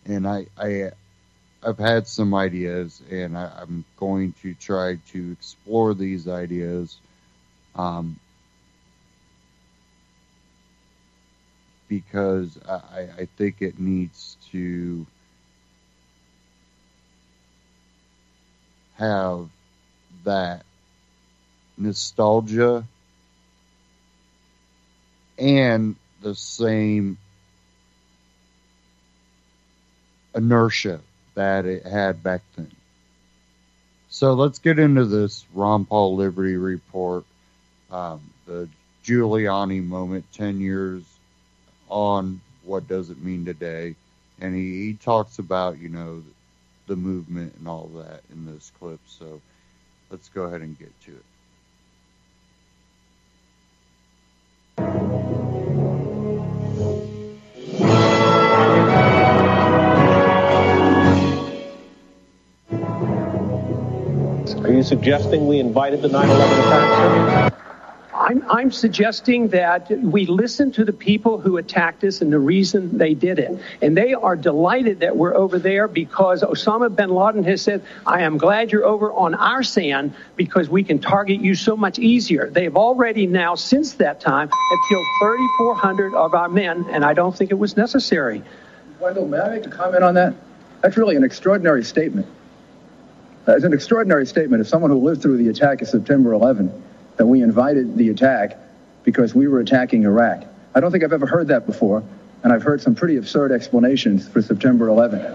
And I've had some ideas, and I'm going to try to explore these ideas, because I think it needs to have that nostalgia and the same inertia that it had back then. So let's get into this Ron Paul Liberty Report, the Giuliani moment, 10 years on, what does it mean today? And he talks about, the movement and all that in this clip. So let's go ahead and get to it. Are you suggesting we invited the 9/11 attack, sir? I'm suggesting that we listen to the people who attacked us and the reason they did it. And they are delighted that we're over there because Osama bin Laden has said, I am glad you're over on our sand because we can target you so much easier. They've already now, since that time, have killed 3,400 of our men, and I don't think it was necessary. Wendell, may I make a comment on that? That's really an extraordinary statement. It's an extraordinary statement of someone who lived through the attack of September 11th, that we invited the attack because we were attacking Iraq. I don't think I've ever heard that before, and I've heard some pretty absurd explanations for September 11th.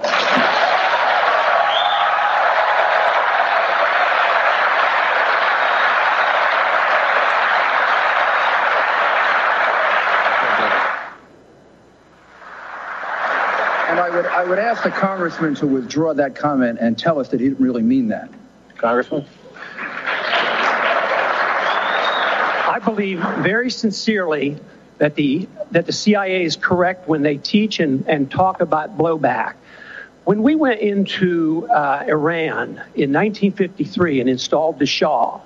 And I would ask the congressman to withdraw that comment and tell us that he didn't really mean that. Congressman? I believe very sincerely that the CIA is correct when they teach and talk about blowback. When we went into Iran in 1953 and installed the Shah,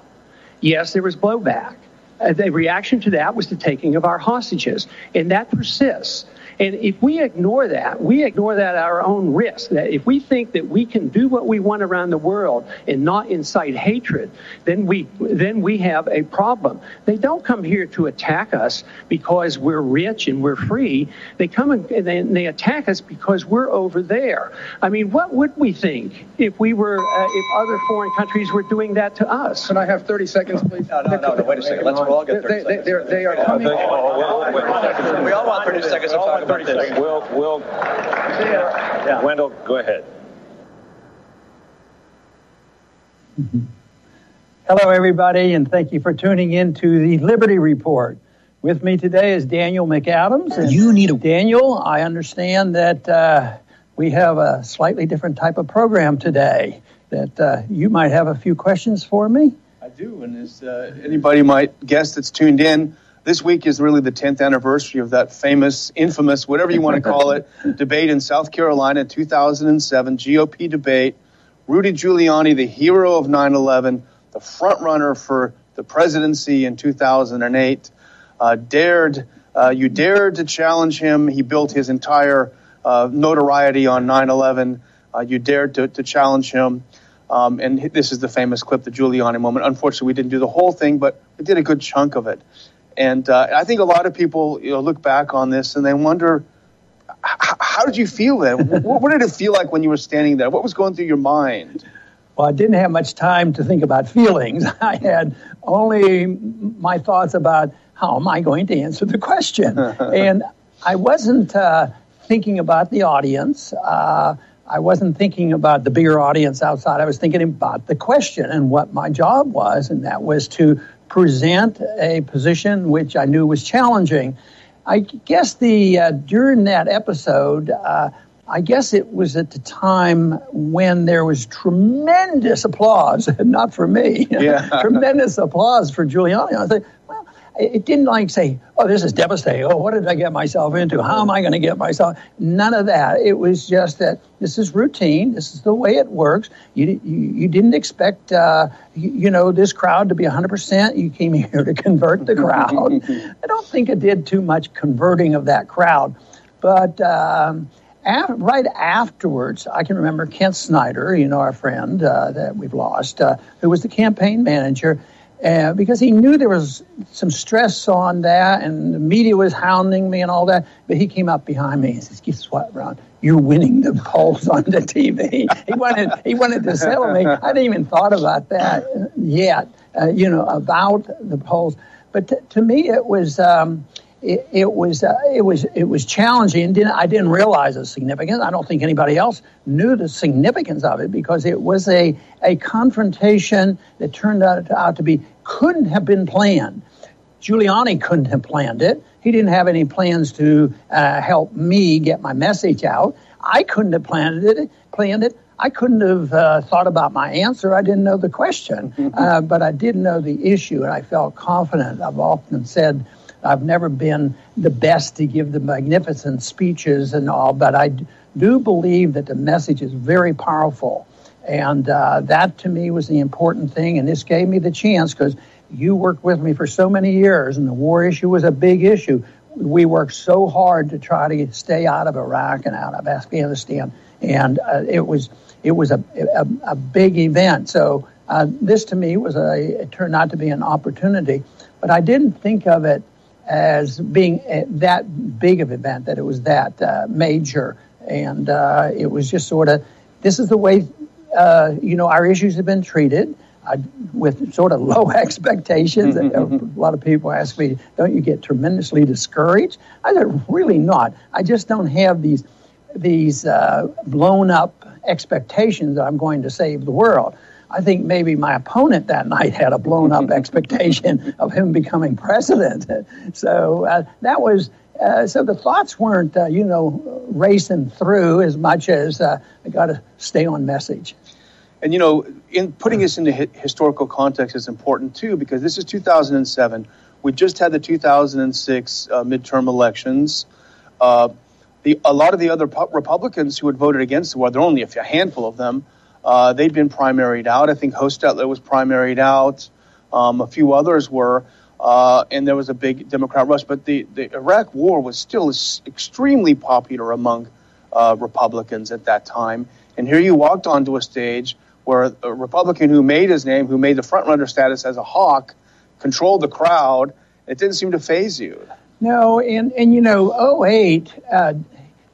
yes, there was blowback. The reaction to that was the taking of our hostages, and that persists. And if we ignore that at our own risk. That if we think that we can do what we want around the world and not incite hatred, then we have a problem. They don't come here to attack us because we're rich and we're free. They come and they attack us because we're over there. I mean, what would we think if we were if other foreign countries were doing that to us? Can I have 30 seconds, please? No, wait a second. Let's all get 30 seconds. They are coming. We all want 30 seconds to talk about this. Wendell, go ahead. Hello, everybody, and thank you for tuning in to the Liberty Report. With me today is Daniel McAdams. And Daniel, I understand that we have a slightly different type of program today, that you might have a few questions for me. I do, and as anybody might guess that's tuned in, this week is really the 10th anniversary of that famous, infamous, whatever you want to call it, debate in South Carolina in 2007, GOP debate. Rudy Giuliani, the hero of 9/11, the front runner for the presidency in 2008, you dared to challenge him. He built his entire notoriety on 9/11. You dared to challenge him. And this is the famous clip, the Giuliani moment. Unfortunately, we didn't do the whole thing, but we did a good chunk of it. And I think a lot of people look back on this and they wonder, how did you feel then? What did it feel like when you were standing there? What was going through your mind? Well, I didn't have much time to think about feelings. I had only my thoughts about how am I going to answer the question. And I wasn't thinking about the audience. I wasn't thinking about the bigger audience outside. I was thinking about the question and what my job was, and that was to present a position which I knew was challenging. I guess during that episode, I guess it was at the time when there was tremendous applause, not for me, tremendous applause for Giuliani. I thought, well, it didn't say, oh, this is devastating. Oh, what did I get myself into? How am I going to get myself? None of that. It was just that this is routine. This is the way it works. You didn't expect, this crowd to be 100%. You came here to convert the crowd. I don't think it did too much converting of that crowd. But right afterwards, I can remember Kent Snyder, our friend that we've lost, who was the campaign manager, because he knew there was some stress on that and the media was hounding me and all that. But he came up behind me and says, guess what, Ron? You're winning the polls on the TV. He wanted to settle me. I hadn't even thought about that yet, about the polls. But to me, it was challenging. And I didn't realize the significance. I don't think anybody else knew the significance of it because it was a confrontation that turned out to be couldn't have been planned. Giuliani couldn't have planned it. He didn't have any plans to help me get my message out. I couldn't have planned it. I couldn't have thought about my answer. I didn't know the question, but I did know the issue, and I felt confident. I've often said I've never been the best to give the magnificent speeches and all, but I do believe that the message is very powerful. And that, to me, was the important thing. And this gave me the chance because you worked with me for so many years, and the war issue was a big issue. We worked so hard to try to stay out of Iraq and out of Afghanistan, and it was a big event. So this to me it turned out to be an opportunity, but I didn't think of it as being that big of an event, that it was that major, and it was just sort of, this is the way our issues have been treated. With sort of low expectations. A lot of people ask me, don't you get tremendously discouraged? I said, really not. I just don't have these blown up expectations that I'm going to save the world. I think maybe my opponent that night had a blown up expectation of him becoming president. So that was, so the thoughts weren't, racing through as much as I got to stay on message. And, in putting this into historical context is important, too, because this is 2007. We just had the 2006 midterm elections. A lot of the other Republicans who had voted against the war, there are only a handful of them, they'd been primaried out. I think Hostetler was primaried out. A few others were. And there was a big Democrat rush. But the Iraq war was still extremely popular among Republicans at that time. And here you walked onto a stage where a Republican who made his name, who made the front-runner status as a hawk, controlled the crowd. It didn't seem to faze you. No, and 2008,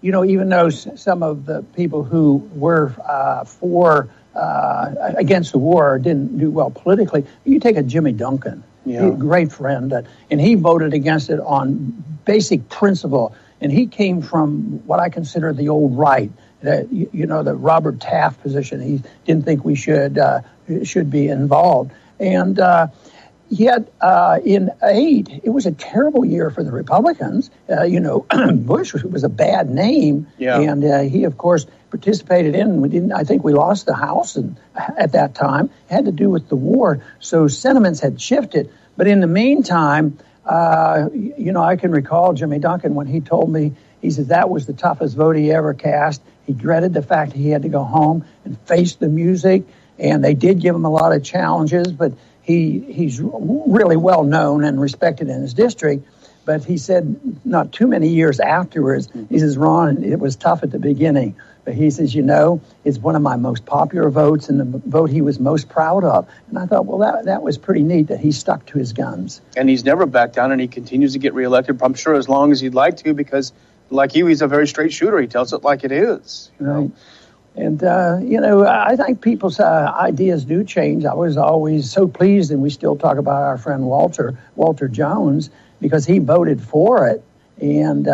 even though some of the people who were against the war didn't do well politically, you take a Jimmy Duncan, a great friend, and he voted against it on basic principle. And he came from what I consider the old right. The Robert Taft position. He didn't think we should be involved. And yet, in 2008, it was a terrible year for the Republicans. Bush was a bad name, and he, of course, participated in. I think we lost the House, and at that time, it had to do with the war. So sentiments had shifted. But in the meantime, I can recall Jimmy Duncan when he told me. He said that was the toughest vote he ever cast. He dreaded the fact that he had to go home and face the music, and they did give him a lot of challenges, but he's really well known and respected in his district. But he said not too many years afterwards, he says, Ron, it was tough at the beginning, but he says, it's one of my most popular votes and the vote he was most proud of. And I thought, well, that was pretty neat that he stuck to his guns. And he's never backed down, and he continues to get reelected, I'm sure, as long as he'd like to, because like you, he's a very straight shooter. He tells it like it is. Right. And, I think people's ideas do change. I was always so pleased, and we still talk about our friend Walter Jones, because he voted for it. And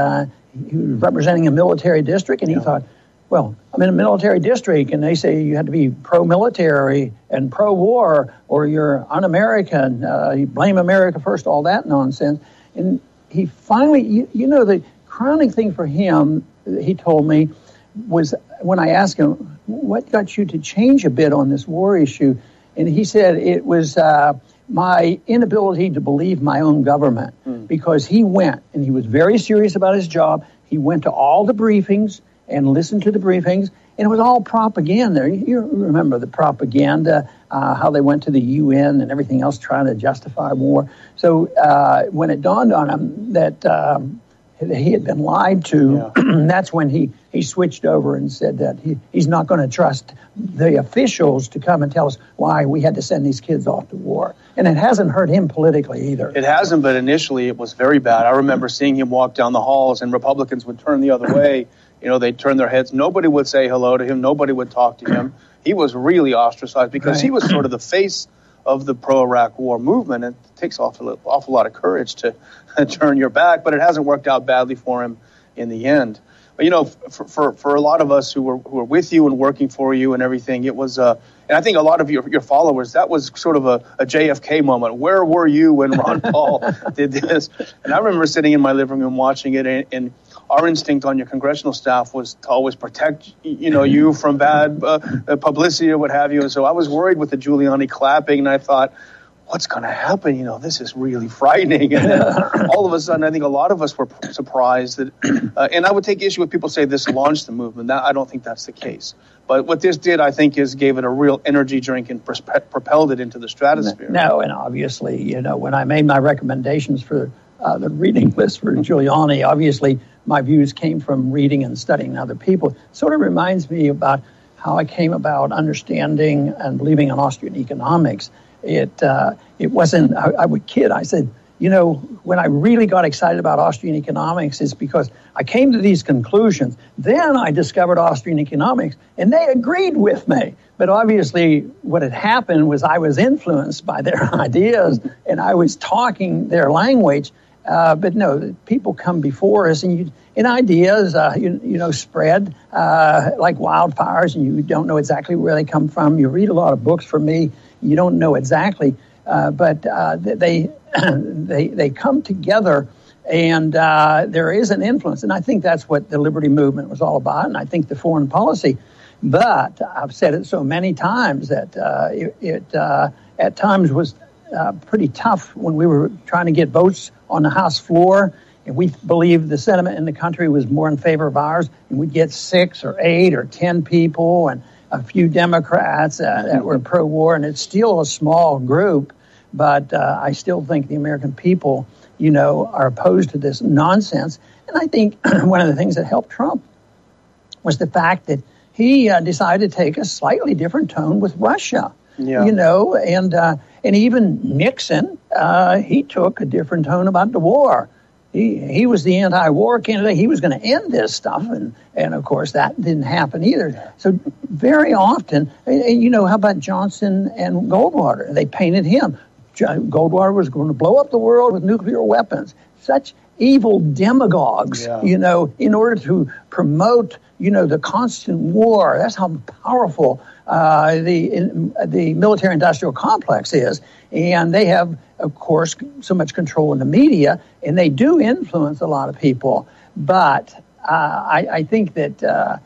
he was representing a military district, and he thought, well, I'm in a military district, and they say you had to be pro-military and pro-war, or you're un-American. You blame America first, all that nonsense. And he finally, the crowning thing for him, he told me, was when I asked him, what got you to change a bit on this war issue? And he said it was my inability to believe my own government, because he went, and he was very serious about his job. He went to all the briefings and listened to the briefings, and it was all propaganda. You remember the propaganda, how they went to the UN and everything else trying to justify war. So when it dawned on him that he had been lied to, that's when he switched over and said that he's not going to trust the officials to come and tell us why we had to send these kids off to war. And it hasn't hurt him politically either. It hasn't, but initially it was very bad. I remember seeing him walk down the halls, and Republicans would turn the other way. They'd turn their heads. Nobody would say hello to him. Nobody would talk to him. He was really ostracized because he was sort of the face of the pro-Iraq war movement. It takes awful lot of courage to turn your back, but it hasn't worked out badly for him in the end. But, for a lot of us who were with you and working for you and everything, it was, and I think a lot of your followers, that was sort of a JFK moment. Where were you when Ron Paul did this? And I remember sitting in my living room watching it, and our instinct on your congressional staff was to always protect, you from bad publicity or what have you. And so I was worried with the Giuliani clapping, and I thought, what's going to happen? This is really frightening. And then all of a sudden, I think a lot of us were surprised that, and I would take issue with people say this launched the movement. I don't think that's the case. But what this did, I think, is gave it a real energy drink and propelled it into the stratosphere. No, and obviously, when I made my recommendations for the reading list for Giuliani, obviously my views came from reading and studying other people. It sort of reminds me about how I came about understanding and believing in Austrian economics. It wasn't, I would kid, I said, when I really got excited about Austrian economics is because I came to these conclusions. Then I discovered Austrian economics, and they agreed with me. But obviously, what had happened was I was influenced by their ideas, and I was talking their language. But no, people come before us, and ideas, spread like wildfires, and you don't know exactly where they come from. You read a lot of books from me, you don't know exactly. But they come together, and there is an influence. And I think that's what the liberty movement was all about, and I think the foreign policy. But I've said it so many times that it at times was pretty tough when we were trying to get votes on the House floor, and we believed the sentiment in the country was more in favor of ours, and we'd get 6 or 8 or 10 people and a few Democrats that were pro-war, and it's still a small group. But I still think the American people, are opposed to this nonsense. And I think one of the things that helped Trump was the fact that he decided to take a slightly different tone with Russia. Yeah. And even Nixon, he took a different tone about the war. He was the anti-war candidate. He was going to end this stuff, and of course that didn't happen either. So very often, how about Johnson and Goldwater? They painted him. Goldwater was going to blow up the world with nuclear weapons. Such evil demagogues, in order to promote, the constant war. That's how powerful the military-industrial complex is. And they have, of course, so much control in the media, and they do influence a lot of people. But I think that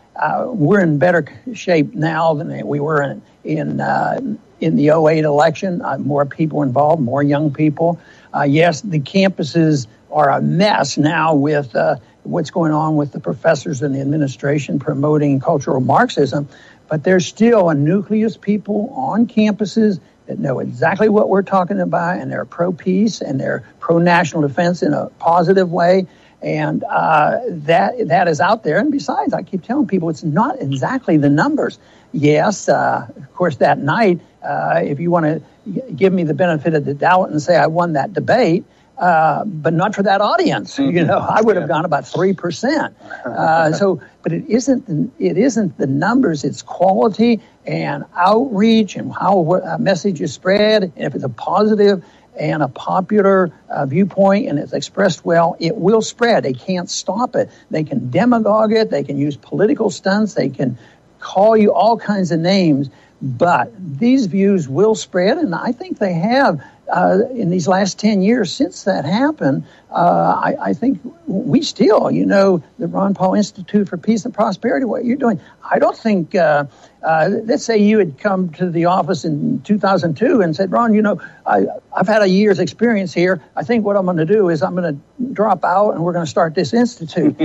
we're in better shape now than we were in the 2008 election. More people involved, more young people. Yes, the campuses are a mess now with what's going on with the professors and the administration promoting cultural Marxism, but there's still a nucleus people on campuses that know exactly what we're talking about, and they're pro-peace and they're pro-national defense in a positive way. And that is out there. And besides, I keep telling people it's not exactly the numbers. Yes, of course, that night, if you want to give me the benefit of the doubt and say I won that debate, but not for that audience, I would have gone about 3%. But it isn't the numbers; it's quality and outreach and how a message is spread. And if it's a positive and a popular viewpoint and it's expressed well, it will spread. They can't stop it. They can demagogue it. They can use political stunts. They can call you all kinds of names. But these views will spread, and I think they have in these last 10 years since that happened. I think we still, the Ron Paul Institute for Peace and Prosperity, what you're doing, I don't think, let's say you had come to the office in 2002 and said, Ron, I've had a year's experience here. I think what I'm going to do is I'm going to drop out and we're going to start this institute.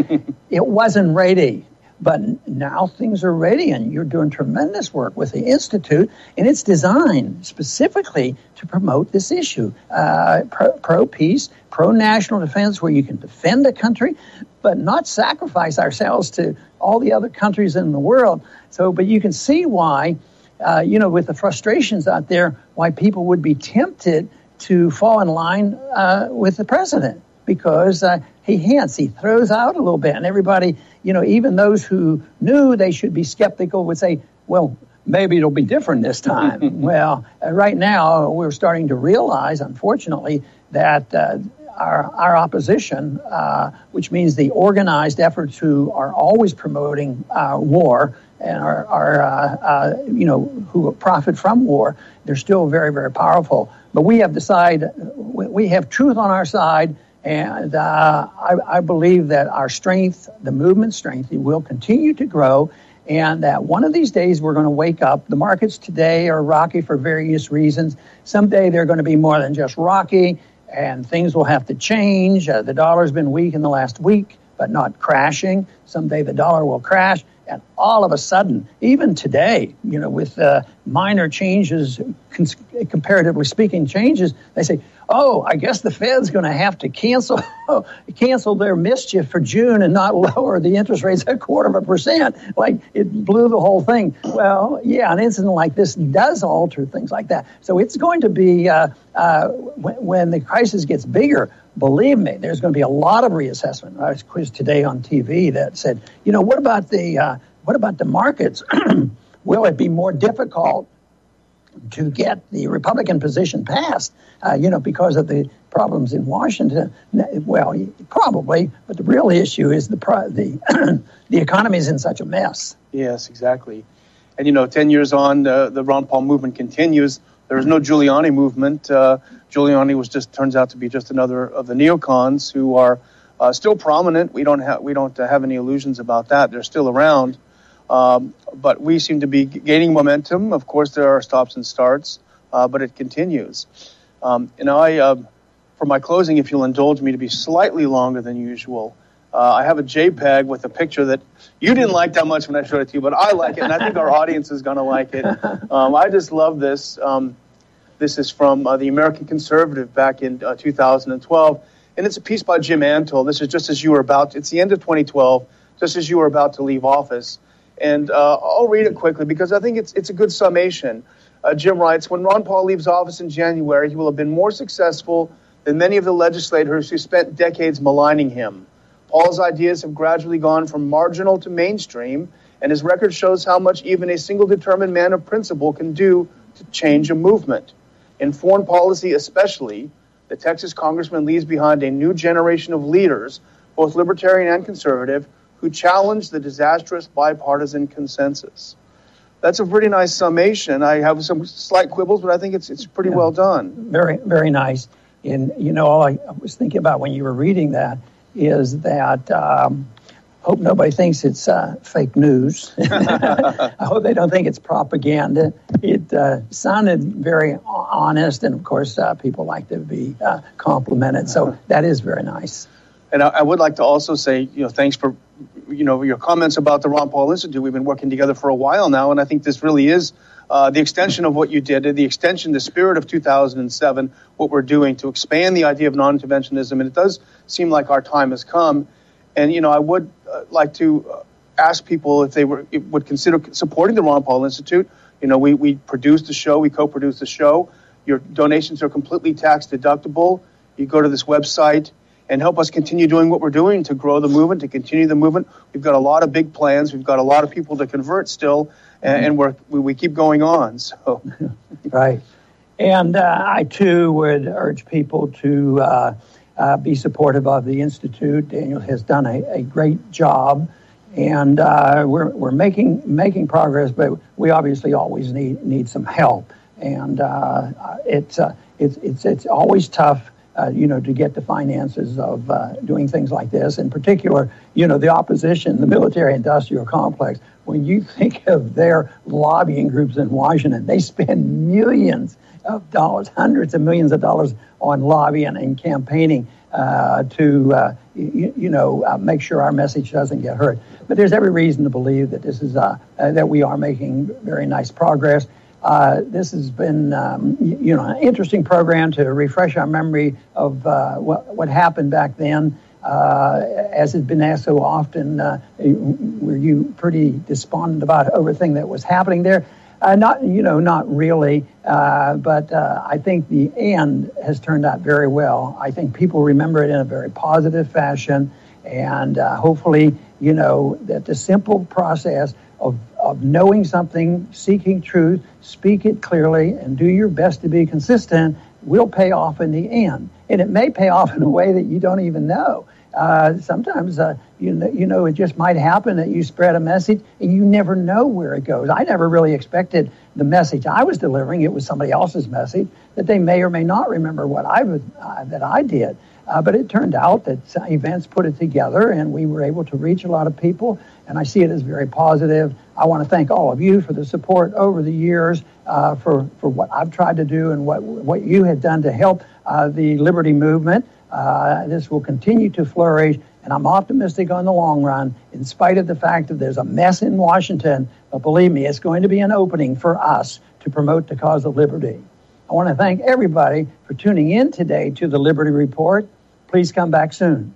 It wasn't ready. But now things are ready, and you're doing tremendous work with the Institute, and it's designed specifically to promote this issue, pro-peace, pro-national defense, where you can defend the country, but not sacrifice ourselves to all the other countries in the world. But you can see why, with the frustrations out there, why people would be tempted to fall in line with the president, because he hints, he throws out a little bit, and everybody, even those who knew they should be skeptical would say, well, maybe it'll be different this time. Well, right now we're starting to realize, unfortunately, that our opposition, which means the organized efforts who are always promoting war and are who profit from war, they're still very, very powerful. But we have decided, we have truth on our side. And I believe that our strength, the movement's strength, it will continue to grow, and that one of these days we're going to wake up. The markets today are rocky for various reasons. Someday they're going to be more than just rocky, and things will have to change. The dollar's been weak in the last week, but not crashing. Someday the dollar will crash, and all of a sudden, even today, with minor changes, comparatively speaking, changes, they say, oh, I guess the Fed's going to have to cancel their mischief for June and not lower the interest rates 0.25%. Like, it blew the whole thing. Well, yeah, an incident like this does alter things like that. So it's going to be, when the crisis gets bigger, believe me, there's going to be a lot of reassessment. I was quizzed today on TV that said, what about the markets? Will it be more difficult to get the Republican position passed, because of the problems in Washington? Well, probably, but the real issue is the economy is in such a mess. Yes, exactly. And 10 years on, the Ron Paul movement continues. There is no Giuliani movement. Giuliani turns out to be just another of the neocons who are still prominent. We don't have any illusions about that. They're still around. But we seem to be gaining momentum. Of course, there are stops and starts, but it continues. For my closing, if you'll indulge me to be slightly longer than usual, I have a JPEG with a picture that you didn't like that much when I showed it to you, but I like it, and I think our audience is going to like it. I just love this. This is from the American Conservative back in 2012, and it's a piece by Jim Antle. This is just as you were it's the end of 2012, just as you were about to leave office. And I'll read it quickly because I think it's a good summation. Jim writes, when Ron Paul leaves office in January, he will have been more successful than many of the legislators who spent decades maligning him. Paul's ideas have gradually gone from marginal to mainstream, and his record shows how much even a single determined man of principle can do to change a movement. In foreign policy especially, the Texas congressman leaves behind a new generation of leaders, both libertarian and conservative, who challenge the disastrous bipartisan consensus. That's a pretty nice summation. I have some slight quibbles, but I think it's pretty well done. Very, very nice. And, all I was thinking about when you were reading that is that hope nobody thinks it's fake news. I hope they don't think it's propaganda. It sounded very honest, and, of course, people like to be complimented. So that is very nice. And I would like to also say, thanks for, your comments about the Ron Paul Institute. We've been working together for a while now, and I think this really is the extension of what you did, the spirit of 2007, what we're doing to expand the idea of non-interventionism. And it does seem like our time has come. And, I would like to ask people if they would consider supporting the Ron Paul Institute. We produced the show, we co-produced the show. Your donations are completely tax deductible. You go to this website and help us continue doing what we're doing to grow the movement, to continue the movement. We've got a lot of big plans. We've got a lot of people to convert still, and we keep going on. So, right. And I, too, would urge people to be supportive of the Institute. Daniel has done a great job, and we're making progress, but we obviously always need some help. And it's always tough. To get the finances of doing things like this. In particular, the opposition, the military-industrial complex, when you think of their lobbying groups in Washington, they spend millions of dollars, hundreds of millions of dollars on lobbying and campaigning to make sure our message doesn't get heard. But there's every reason to believe that this is that we are making very nice progress. This has been, an interesting program to refresh our memory of what happened back then. As has been asked so often, were you pretty despondent about everything that was happening there? Not really. But I think the end has turned out very well. I think people remember it in a very positive fashion, and hopefully, that the simple process of knowing something, seeking truth, speak it clearly, and do your best to be consistent will pay off in the end. And it may pay off in a way that you don't even know. Sometimes, it just might happen that you spread a message and you never know where it goes. I never really expected the message I was delivering. It was somebody else's message that they may or may not remember that I did. But it turned out that events put it together, and we were able to reach a lot of people, and I see it as very positive. I want to thank all of you for the support over the years, for what I've tried to do and what you have done to help the liberty movement. This will continue to flourish, And I'm optimistic on the long run, in spite of the fact that there's a mess in Washington. But believe me, it's going to be an opening for us to promote the cause of liberty. I want to thank everybody for tuning in today to the Liberty Report. Please come back soon.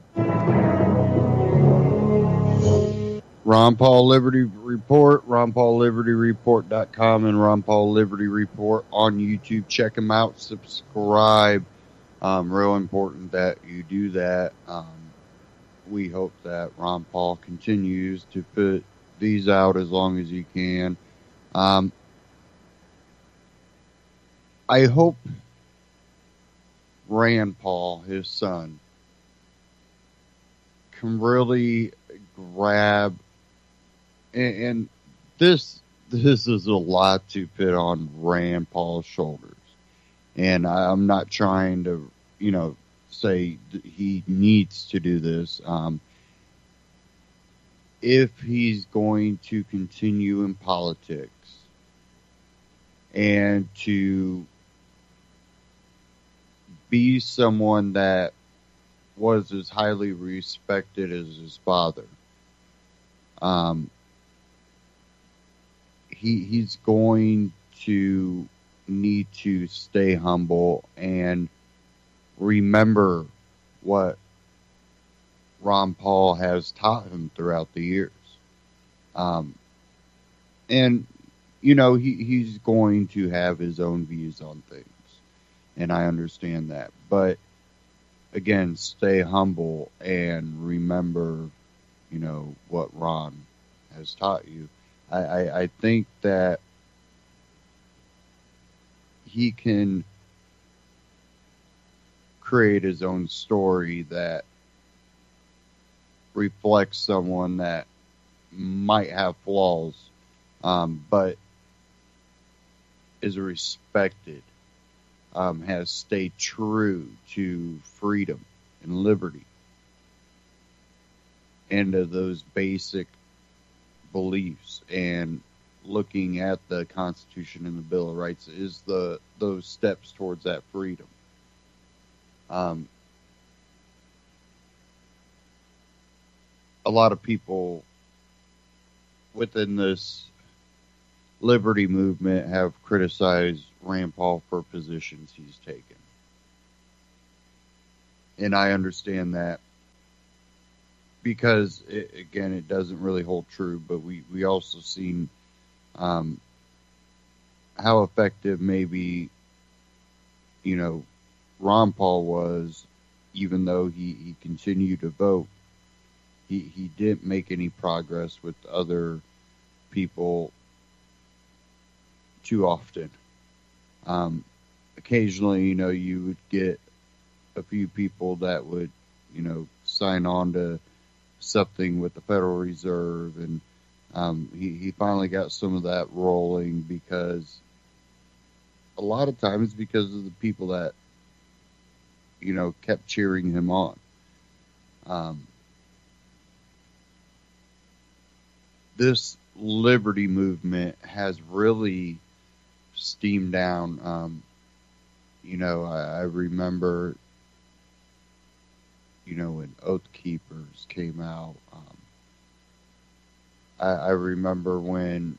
Ron Paul Liberty Report, RonPaulLibertyReport.com, and Ron Paul Liberty Report on YouTube. Check them out. Subscribe. Real important that you do that. We hope that Ron Paul continues to put these out as long as he can. I hope Rand Paul, his son, can really grab, and this is a lot to put on Rand Paul's shoulders. And I'm not trying to, say he needs to do this. If he's going to continue in politics and to be someone that was as highly respected as his father, he's going to need to stay humble and remember what Ron Paul has taught him throughout the years. And, he's going to have his own views on things. And I understand that. But, again, stay humble and remember, what Ron has taught you. I think that he can create his own story that reflects someone that might have flaws, but is respected, has stayed true to freedom and liberty and to those basic beliefs. And looking at the Constitution and the Bill of Rights is those steps towards that freedom. A lot of people within this liberty movement have criticized Rand Paul for positions he's taken. And I understand that because, it doesn't really hold true, but we also seen how effective maybe, Ron Paul was, even though he continued to vote. He didn't make any progress with other people too often. Occasionally, you would get a few people that would, sign on to something with the Federal Reserve, and he finally got some of that rolling because a lot of times because of the people that, kept cheering him on. This liberty movement has really steamed down. I remember, when Oath Keepers came out. I remember when,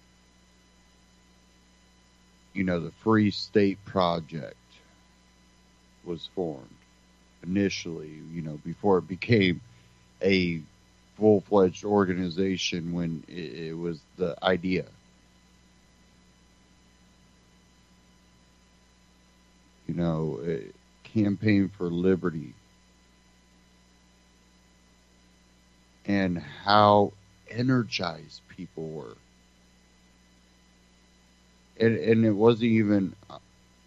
the Free State Project was formed initially, before it became a full-fledged organization, when it was the idea. Campaign for Liberty, and how energized people were. And it wasn't even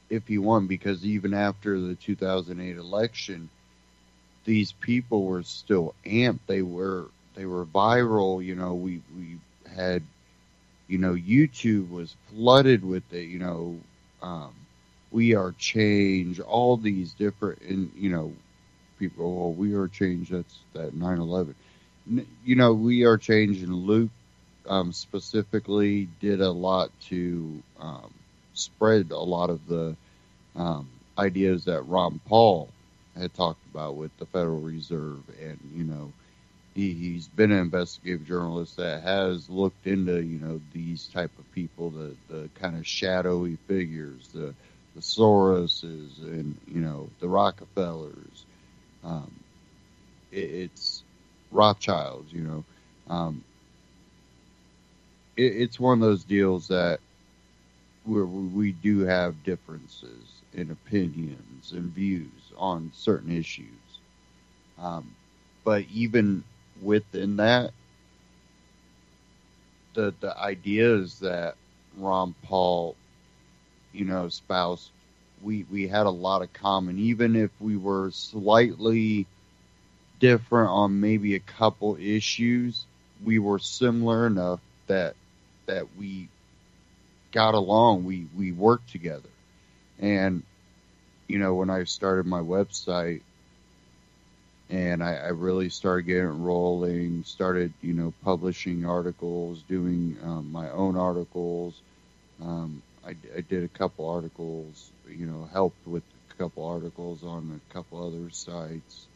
if he won, because even after the 2008 election, these people were still amped. They were viral. We had, YouTube was flooded with it. We Are Change, all these different, and people. We Are Change. That's that 9/11. We Are Change, and Luke specifically did a lot to spread a lot of the ideas that Ron Paul had talked about with the Federal Reserve, and He's been an investigative journalist that has looked into, these type of people, the kind of shadowy figures, the Soroses and, the Rockefellers. It's Rothschilds, it's one of those deals that where we do have differences in opinions and views on certain issues. But even within that, the ideas that Ron Paul, espoused, we had a lot of common, even if we were slightly different on maybe a couple issues. We were similar enough that we got along. We worked together. And, when I started my website and I really started getting it rolling, started, publishing articles, doing my own articles. I did a couple articles, helped with a couple articles on a couple other sites.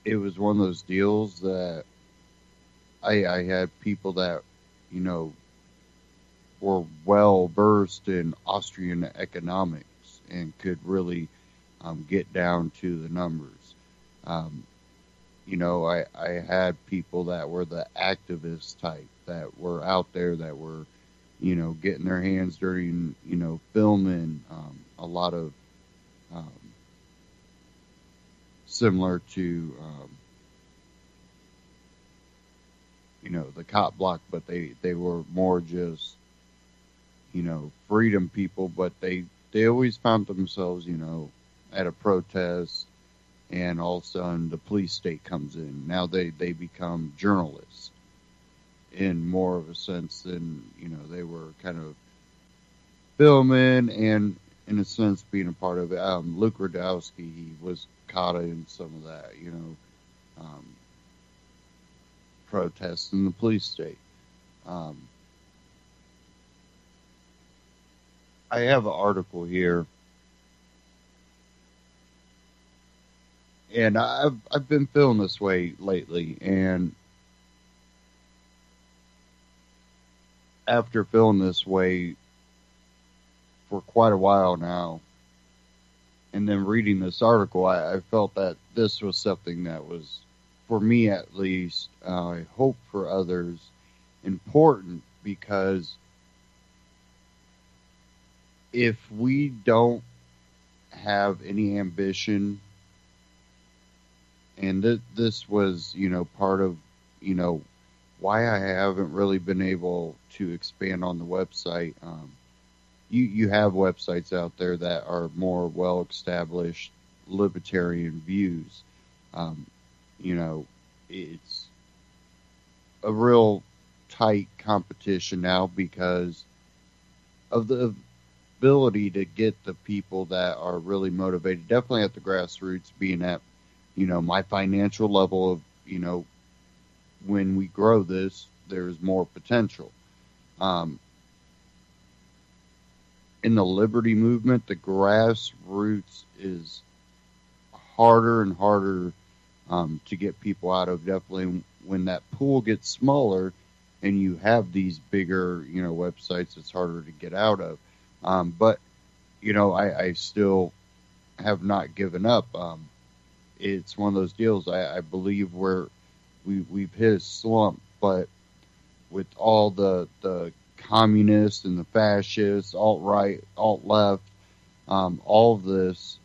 It was one of those deals that I had people that, were well versed in Austrian economics and could really get down to the numbers. I had people that were the activist type that were out there that were, getting their hands dirty and, filming a lot of similar to, the cop block, but they were more just, freedom people, but they always found themselves, at a protest, and all of a sudden the police state comes in. Now they become journalists in more of a sense than, they were kind of filming and, in a sense, being a part of it. Luke Radowski, he was caught in some of that, protests in the police state. I have an article here, and I've been feeling this way lately, and after feeling this way for quite a while now, and then reading this article, I felt that this was something that was, for me at least, I hope for others, important, because if we don't have any ambition, and this was, part of, why I haven't really been able to expand on the website. You have websites out there that are more well-established libertarian views. It's a real tight competition now because of the ability to get the people that are really motivated, definitely at the grassroots, being at, my financial level of, when we grow this, there's more potential. In the liberty movement, the grassroots is harder and harder to get people out of. Definitely when that pool gets smaller and you have these bigger, websites, it's harder to get out of. But, I still have not given up. It's one of those deals. I believe we've hit a slump, but with all the communists and the fascists, alt-right, alt-left, all of this,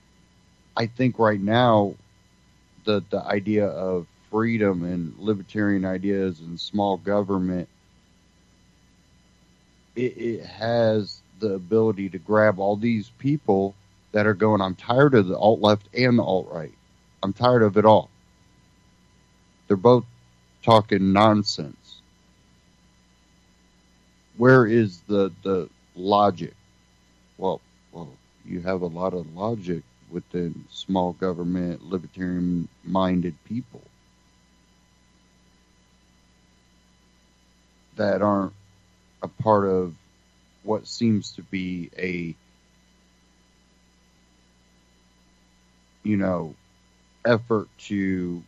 I think right now the idea of freedom and libertarian ideas and small government, it has the ability to grab all these people that are going, I'm tired of the alt-left and the alt-right. I'm tired of it all. They're both talking nonsense. Where is the logic? Well, you have a lot of logic within small government, libertarian-minded people that aren't a part of what seems to be a, effort to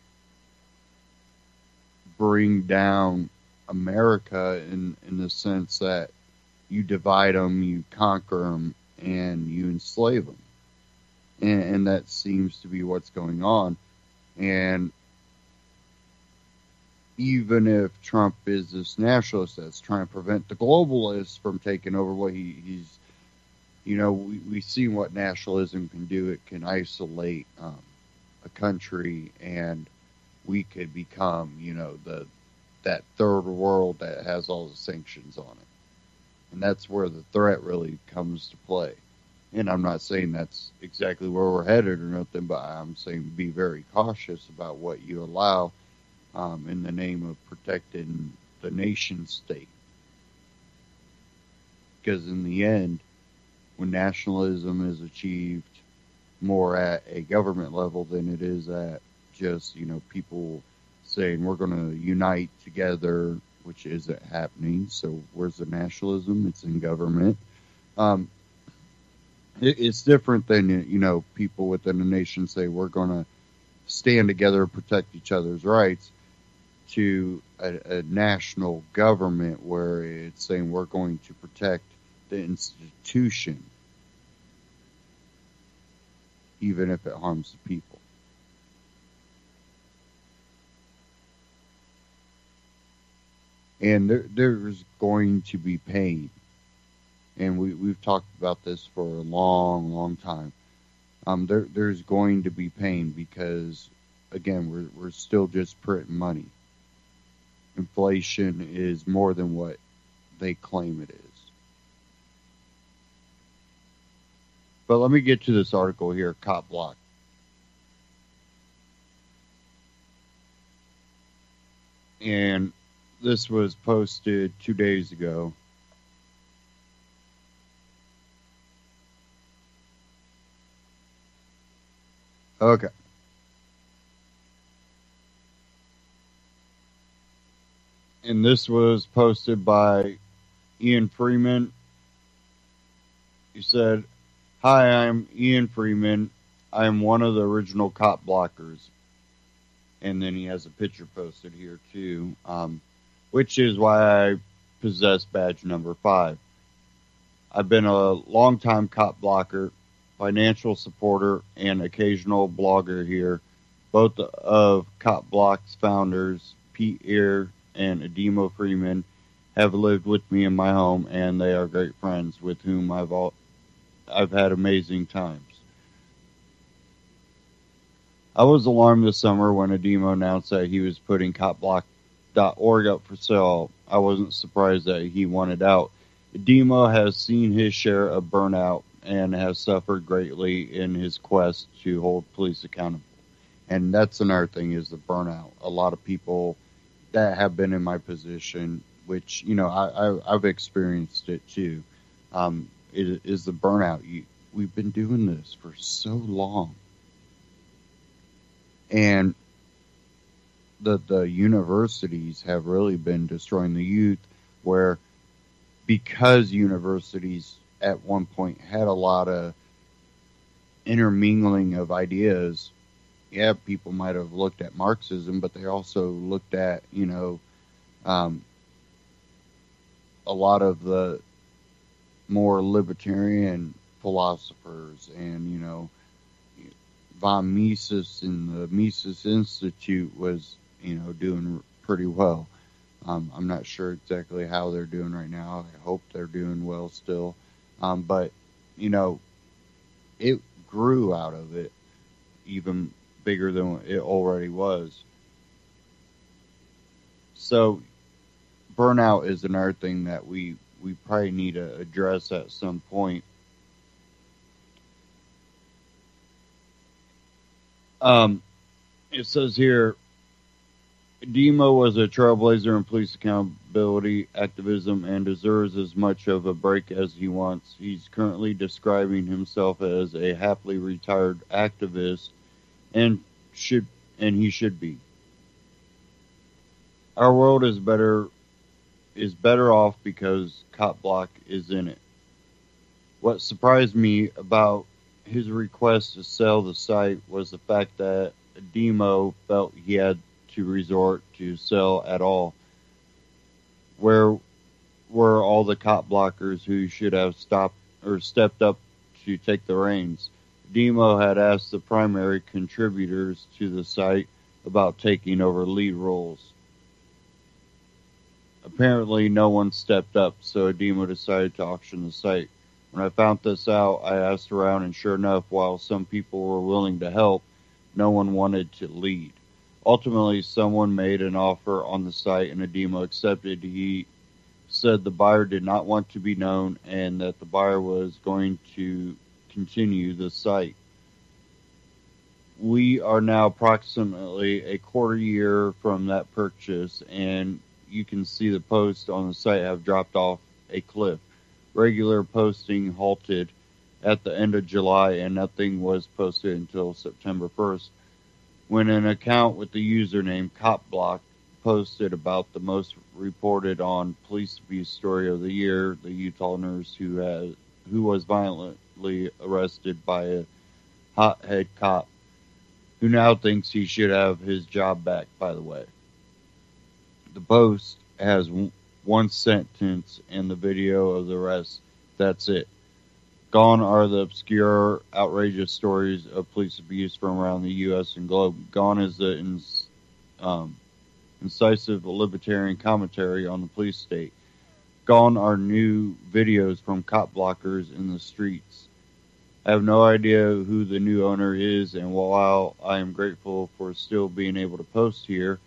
bring down America in the sense that you divide them, you conquer them, and you enslave them. And that seems to be what's going on. And even if Trump is this nationalist that's trying to prevent the globalists from taking over, what he's, we've seen what nationalism can do. It can isolate a country, and we could become, that third world that has all the sanctions on it. And that's where the threat really comes to play. And I'm not saying that's exactly where we're headed or nothing, but I'm saying be very cautious about what you allow in the name of protecting the nation state. Because in the end, when nationalism is achieved more at a government level than it is at just, people saying we're going to unite together, which isn't happening. So where's the nationalism? It's in government. It's different than, people within a nation say we're going to stand together and protect each other's rights, to a national government where it's saying we're going to protect the institution, even if it harms the people. And there's going to be pain. And we've talked about this for a long, long time. There's going to be pain because, again, we're still just printing money. Inflation is more than what they claim it is. But let me get to this article here, Cop Block. And this was posted 2 days ago. Okay. And this was posted by Ian Freeman. He said, "Hi, I'm Ian Freeman. I am one of the original cop blockers." And then he has a picture posted here too, which is why I possess badge number 5. I've been a longtime cop blocker, financial supporter, and occasional blogger here. Both of Cop Block's founders, Pete Ear and Ademo Freeman, have lived with me in my home, and they are great friends with whom I've had amazing times. I was alarmed this summer when Ademo announced that he was putting copblock.org up for sale. I wasn't surprised that he wanted out. Ademo has seen his share of burnout and has suffered greatly in his quest to hold police accountable. And that's another thing, is the burnout. A lot of people that have been in my position, which, I've experienced it too, it is the burnout. We've been doing this for so long. And the universities have really been destroying the youth, where because universities at one point had a lot of intermingling of ideas, people might have looked at Marxism, but they also looked at, a lot of the more libertarian philosophers, and, von Mises and the Mises Institute was, doing pretty well. I'm not sure exactly how they're doing right now. I hope they're doing well still. But, it grew out of it even bigger than it already was. So burnout is another thing that we probably need to address at some point. It says here, Ademo was a trailblazer in police accountability activism and deserves as much of a break as he wants. He's currently describing himself as a happily retired activist, and he should be. Our world is better off because Cop Block is in it. What surprised me about his request to sell the site was the fact that Demo felt he had to resort to sell at all. Where were all the cop blockers who should have stopped or stepped up to take the reins? Demo had asked the primary contributors to the site about taking over lead roles. Apparently, no one stepped up, so Demo decided to auction the site. When I found this out, I asked around, and sure enough, while some people were willing to help, no one wanted to lead. Ultimately, someone made an offer on the site, and Demo accepted. He said the buyer did not want to be known and that the buyer was going to continue the site. We are now approximately a quarter year from that purchase, and you can see the posts on the site have dropped off a cliff. Regular posting halted at the end of July, and nothing was posted until September 1st, when an account with the username CopBlock posted about the most reported on police abuse story of the year, the Utah nurse who was violently arrested by a hothead cop, who now thinks he should have his job back, by the way. The post has one sentence and the video of the rest. That's it. Gone are the obscure, outrageous stories of police abuse from around the U.S. and globe. Gone is the incisive libertarian commentary on the police state. Gone are new videos from cop blockers in the streets. I have no idea who the new owner is, and while I am grateful for still being able to post here,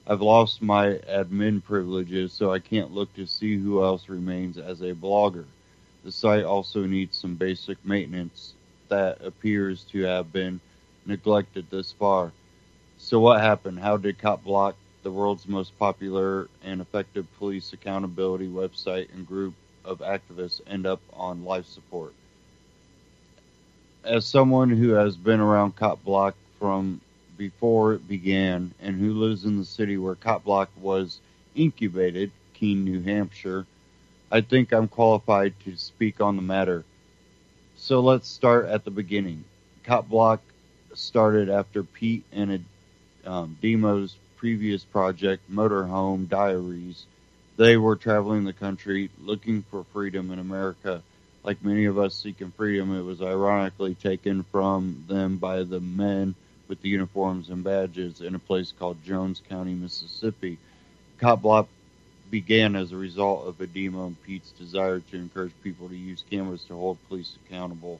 I've lost my admin privileges, so I can't look to see who else remains as a blogger. The site also needs some basic maintenance that appears to have been neglected this far. So what happened? How did CopBlock, the world's most popular and effective police accountability website and group of activists, end up on life support? As someone who has been around CopBlock from before it began and who lives in the city where CopBlock was incubated, Keene, New Hampshire, I think I'm qualified to speak on the matter. So let's start at the beginning. CopBlock started after Pete and Demo's previous project, Motorhome Diaries. They were traveling the country looking for freedom in America. Like many of us seeking freedom, it was ironically taken from them by the men with the uniforms and badges in a place called Jones County, Mississippi. CopBlock began as a result of Demo and Pete's desire to encourage people to use cameras to hold police accountable,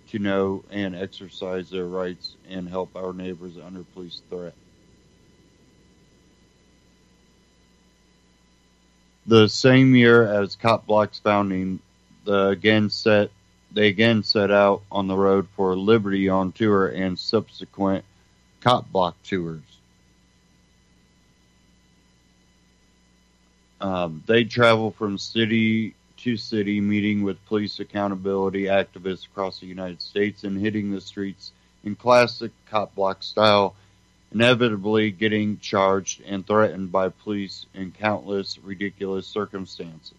to know and exercise their rights, and help our neighbors under police threat. The same year as CopBlock's founding, they again set out on the road for Liberty on tour and subsequent CopBlock tours. They travel from city to city, meeting with police accountability activists across the United States and hitting the streets in classic CopBlock style, inevitably getting charged and threatened by police in countless ridiculous circumstances.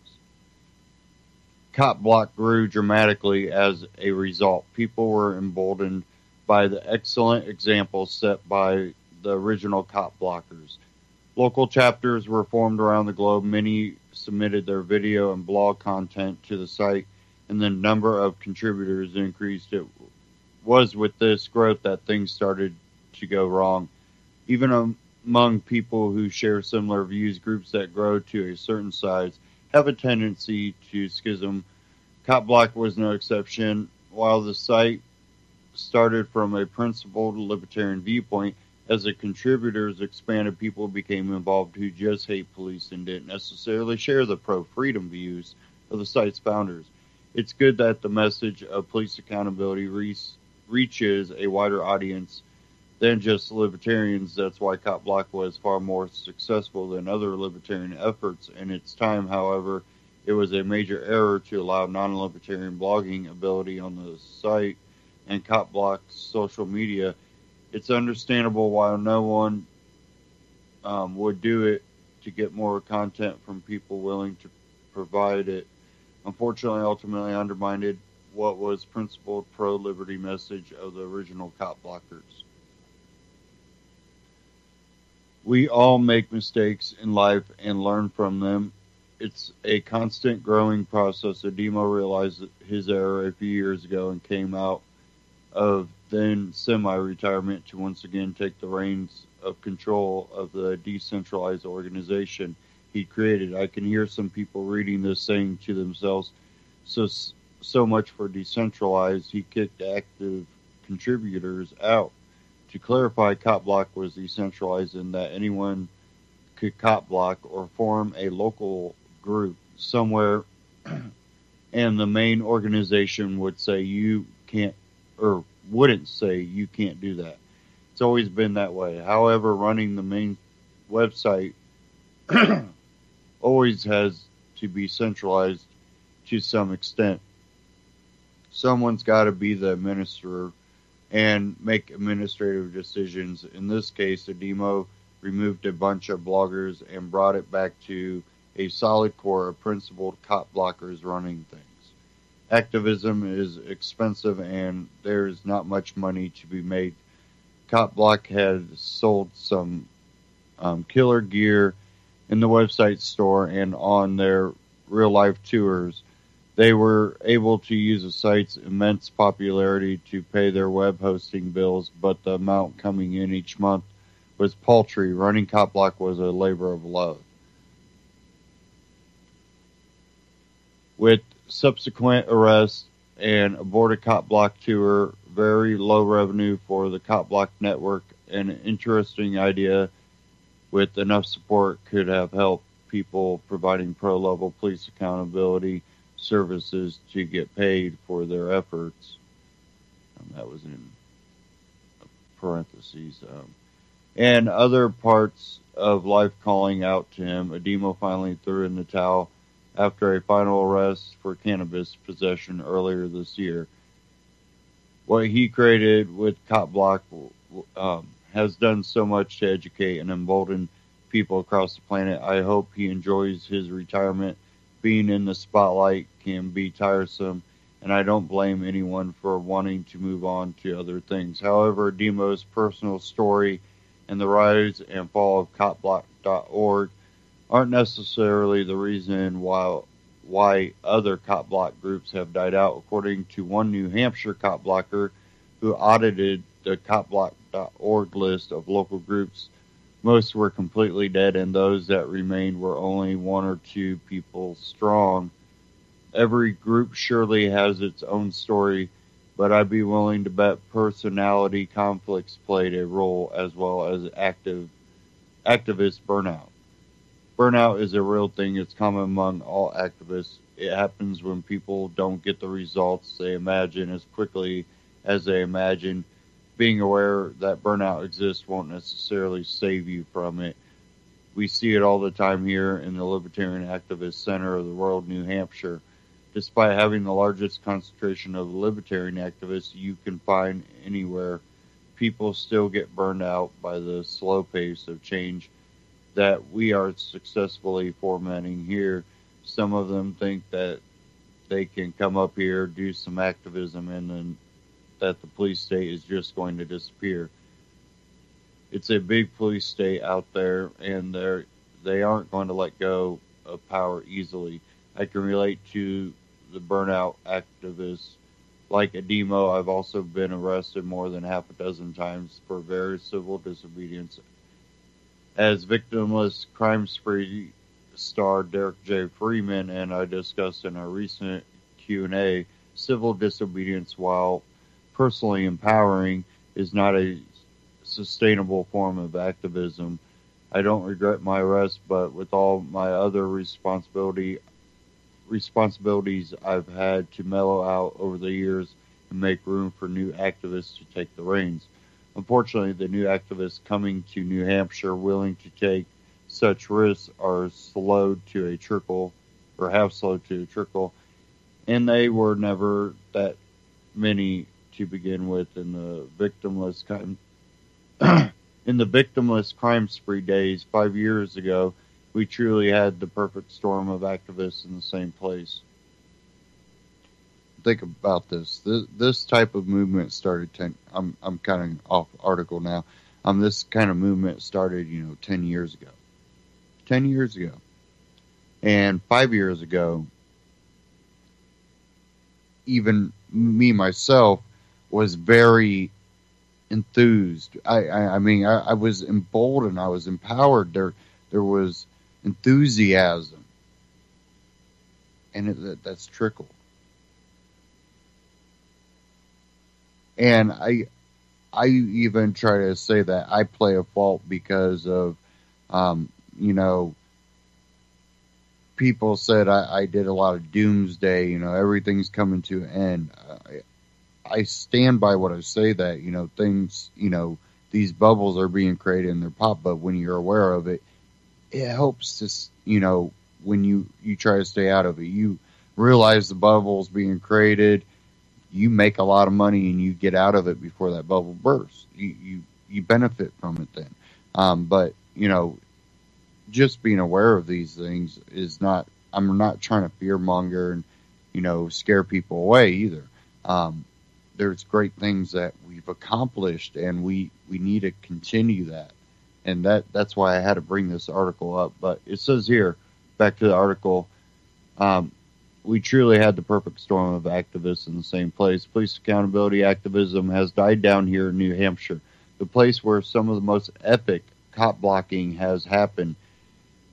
CopBlock grew dramatically as a result. People were emboldened by the excellent example set by the original CopBlockers. Local chapters were formed around the globe. Many submitted their video and blog content to the site, and the number of contributors increased. It was with this growth that things started to go wrong. Even among people who share similar views, groups that grow to a certain size have a tendency to schism. CopBlock was no exception. While the site started from a principled libertarian viewpoint, as the contributors expanded, people became involved who just hate police and didn't necessarily share the pro-freedom views of the site's founders. It's good that the message of police accountability reaches a wider audience than just libertarians. That's why CopBlock was far more successful than other libertarian efforts in its time. However, it was a major error to allow non-libertarian blogging ability on the site and CopBlock's social media. It's understandable why no one would do it to get more content from people willing to provide it. Unfortunately, ultimately undermined what was principled pro-liberty message of the original CopBlockers. We all make mistakes in life and learn from them. It's a constant growing process. Ademo realized his error a few years ago and came out of then semi-retirement to once again take the reins of control of the decentralized organization he created. I can hear some people reading this saying to themselves, so much for decentralized, he kicked active contributors out. To clarify, Cop Block was decentralized in that anyone could cop block or form a local group somewhere, and the main organization would say you can't, or wouldn't say you can't do that. It's always been that way. However, running the main website always has to be centralized to some extent. Someone's got to be the administrator and make administrative decisions. In this case, Ademo removed a bunch of bloggers and brought it back to a solid core of principled cop blockers running things. Activism is expensive and there's not much money to be made. Cop Block had sold some killer gear in the website store and on their real-life tours. They were able to use the site's immense popularity to pay their web hosting bills, but the amount coming in each month was paltry. Running Cop Block was a labor of love. With subsequent arrests and aborted Cop Block tour, very low revenue for the Cop Block network, an interesting idea with enough support could have helped people providing pro-level police accountability services to get paid for their efforts. That was in parentheses. And other parts of life calling out to him, Ademo finally threw in the towel after a final arrest for cannabis possession earlier this year. What he created with Cop Block has done so much to educate and embolden people across the planet. I hope he enjoys his retirement. Being in the spotlight can be tiresome, and I don't blame anyone for wanting to move on to other things. However, Ademo's personal story and the rise and fall of copblock.org aren't necessarily the reason why other cop block groups have died out. According to one New Hampshire cop blocker who audited the copblock.org list of local groups, most were completely dead, and those that remained were only one or two people strong. Every group surely has its own story, but I'd be willing to bet personality conflicts played a role, as well as activist burnout. Burnout is a real thing. It's common among all activists. It happens when people don't get the results they imagine as quickly as they imagine. Being aware that burnout exists won't necessarily save you from it. We see it all the time here in the Libertarian Activist Center of the world, New Hampshire. Despite having the largest concentration of libertarian activists you can find anywhere, people still get burned out by the slow pace of change that we are successfully fomenting here. Some of them think that they can come up here, do some activism, and then that the police state is just going to disappear. It's a big police state out there, and they aren't going to let go of power easily. I can relate to the burnout activists like Ademo. I've also been arrested more than half a dozen times for various civil disobedience. As victimless crime spree star Derek J. Freeman and I discussed in our recent Q&A, civil disobedience, while personally empowering, is not a sustainable form of activism. I don't regret my arrest, but with all my other responsibilities I've had to mellow out over the years and make room for new activists to take the reins. Unfortunately, the new activists coming to New Hampshire willing to take such risks are slowed to a trickle, or have slowed to a trickle, and they were never that many to begin with. In the victimless crime spree days 5 years ago, we truly had the perfect storm of activists in the same place. Think about this. This type of movement started I'm kind of off article now, This kind of movement started, 10 years ago. 10 years ago. And 5 years ago, even me, myself, was very enthused. I was emboldened. I was empowered. There was enthusiasm. And that's trickled. And I even try to say that I play a fault because of, people said I did a lot of doomsday, everything's coming to an end. I stand by what I say that, things, these bubbles are being created and they're pop, but when you're aware of it, it helps to, when you try to stay out of it, you realize the bubble's being created, you make a lot of money and you get out of it before that bubble bursts. You benefit from it then. But, just being aware of these things is not, I'm not trying to fearmonger and, scare people away either. There's great things that we've accomplished and we need to continue that. And that's why I had to bring this article up. But it says here, back to the article, we truly had the perfect storm of activists in the same place. Police accountability activism has died down here in New Hampshire, the place where some of the most epic cop blocking has happened,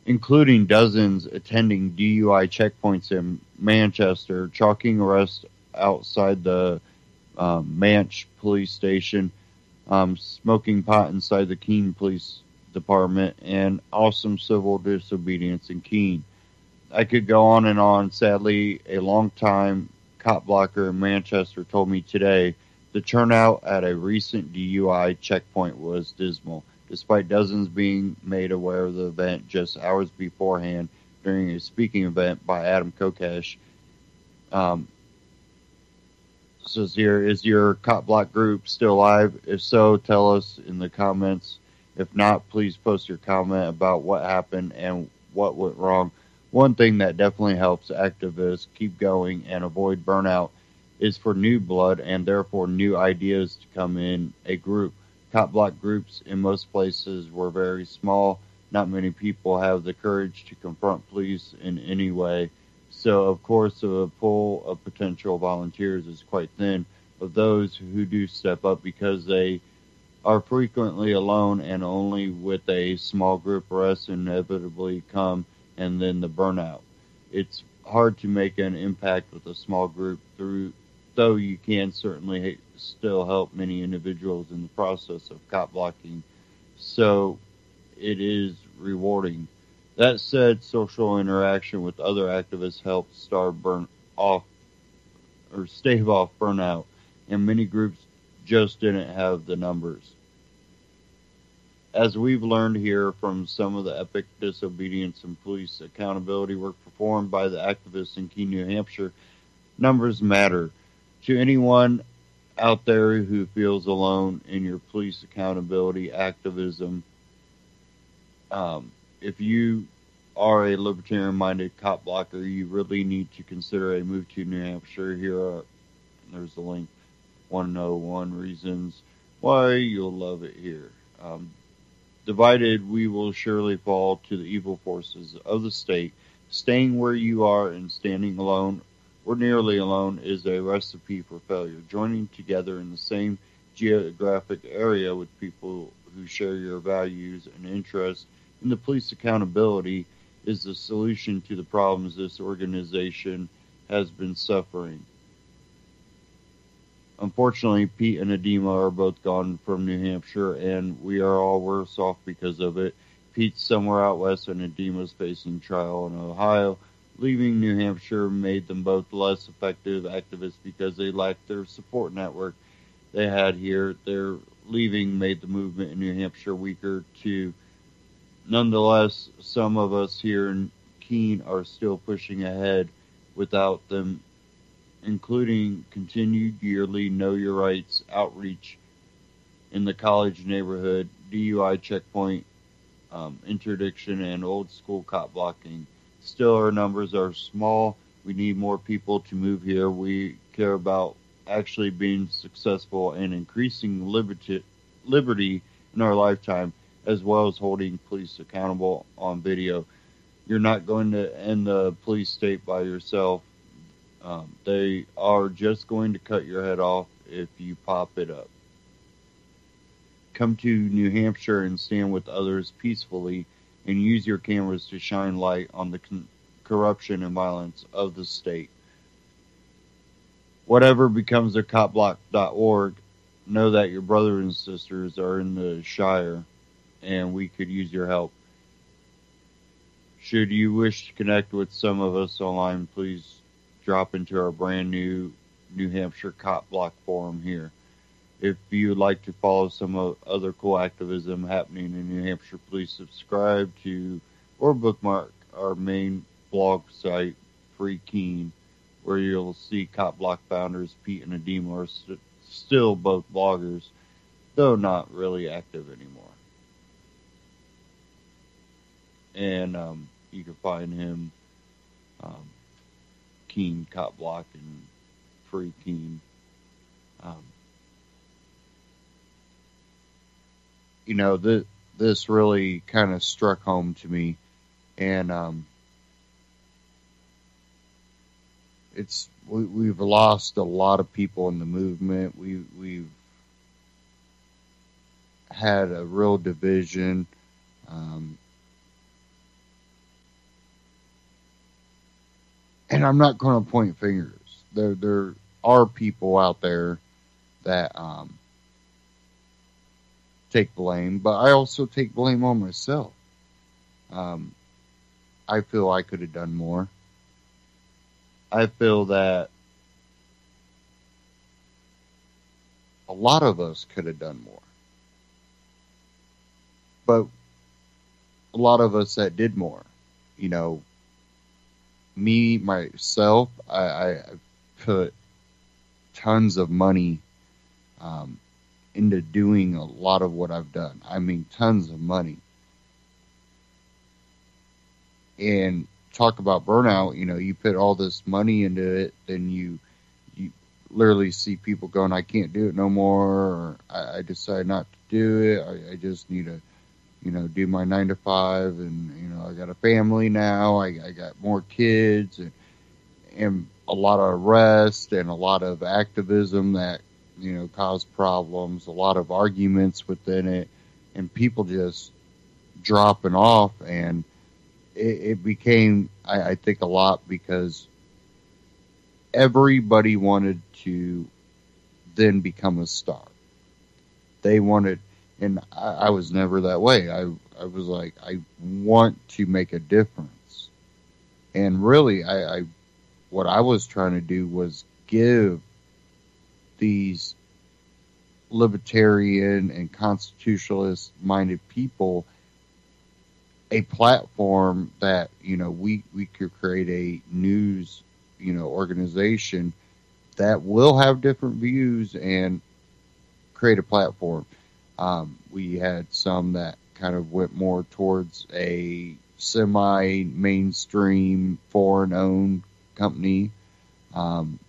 including dozens attending DUI checkpoints in Manchester, chalking arrests outside the Manch police station, smoking pot inside the Keene police department, and awesome civil disobedience in Keene. I could go on and on. Sadly, a long-time cop blocker in Manchester told me today the turnout at a recent DUI checkpoint was dismal, despite dozens being made aware of the event just hours beforehand during a speaking event by Adam Kokesh. Says here, is your cop block group still alive? If so, tell us in the comments. If not, please post your comment about what happened and what went wrong. One thing that definitely helps activists keep going and avoid burnout is for new blood and therefore new ideas to come in a group. Cop block groups in most places were very small. Not many people have the courage to confront police in any way. So, of course, the pool of potential volunteers is quite thin of those who do step up because they are frequently alone and only with a small group arrests inevitably come and then the burnout. It's hard to make an impact with a small group though you can certainly still help many individuals in the process of cop blocking. So it is rewarding. That said, social interaction with other activists helps stave off burnout, and many groups just didn't have the numbers. As we've learned here from some of the epic disobedience and police accountability work performed by the activists in Keene, New Hampshire, numbers matter. To anyone out there who feels alone in your police accountability activism, if you are a libertarian-minded cop blocker, you really need to consider a move to New Hampshire. There's the link, 101 reasons why you'll love it here. Divided, we will surely fall to the evil forces of the state. Staying where you are and standing alone or nearly alone is a recipe for failure. Joining together in the same geographic area with people who share your values and interests in the police accountability is the solution to the problems this organization has been suffering. Unfortunately, Pete and Adema are both gone from New Hampshire, and we are all worse off because of it. Pete's somewhere out west, and Adema's facing trial in Ohio. Leaving New Hampshire made them both less effective activists because they lacked their support network they had here. Their leaving made the movement in New Hampshire weaker, too. Nonetheless, some of us here in Keene are still pushing ahead without them, including continued yearly Know Your Rights outreach in the college neighborhood, DUI checkpoint interdiction, and old school cop blocking. Still, our numbers are small. We need more people to move here. We care about actually being successful and increasing liberty in our lifetime, as well as holding police accountable on video. You're not going to end the police state by yourself. They are just going to cut your head off if you pop it up. Come to New Hampshire and stand with others peacefully and use your cameras to shine light on the corruption and violence of the state. Whatever becomes of copblock.org, know that your brothers and sisters are in the Shire, and we could use your help. Should you wish to connect with some of us online, please drop into our brand new New Hampshire Cop Block forum here. If you would like to follow some other cool activism happening in New Hampshire, please subscribe to or bookmark our main blog site, Free Keene, where you'll see Cop Block founders Pete and Adem are still both bloggers, though not really active anymore. And you can find him, Keene Cop Block and Free Keene. This really kind of struck home to me, and we've lost a lot of people in the movement. We've had a real division. And I'm not going to point fingers. There are people out there that take blame, but I also take blame on myself. I feel I could have done more. I feel that a lot of us could have done more. But a lot of us that did more, me, myself, I put tons of money into doing a lot of what I've done. I mean, tons of money. And talk about burnout, you put all this money into it, then you literally see people going, I can't do it no more, or I decide not to do it. I just need to, do my 9 to 5, and, I got a family now. I got more kids, and a lot of rest and a lot of activism that, cause problems, a lot of arguments within it, and people just dropping off. And it became, I think, a lot because everybody wanted to then become a star. They wanted, and I was never that way. I was like, I want to make a difference. And really, what I was trying to do was give these libertarian and constitutionalist minded people a platform that, we could create a news, organization that will have different views and create a platform. We had some that kind of went more towards a semi-mainstream foreign-owned company, and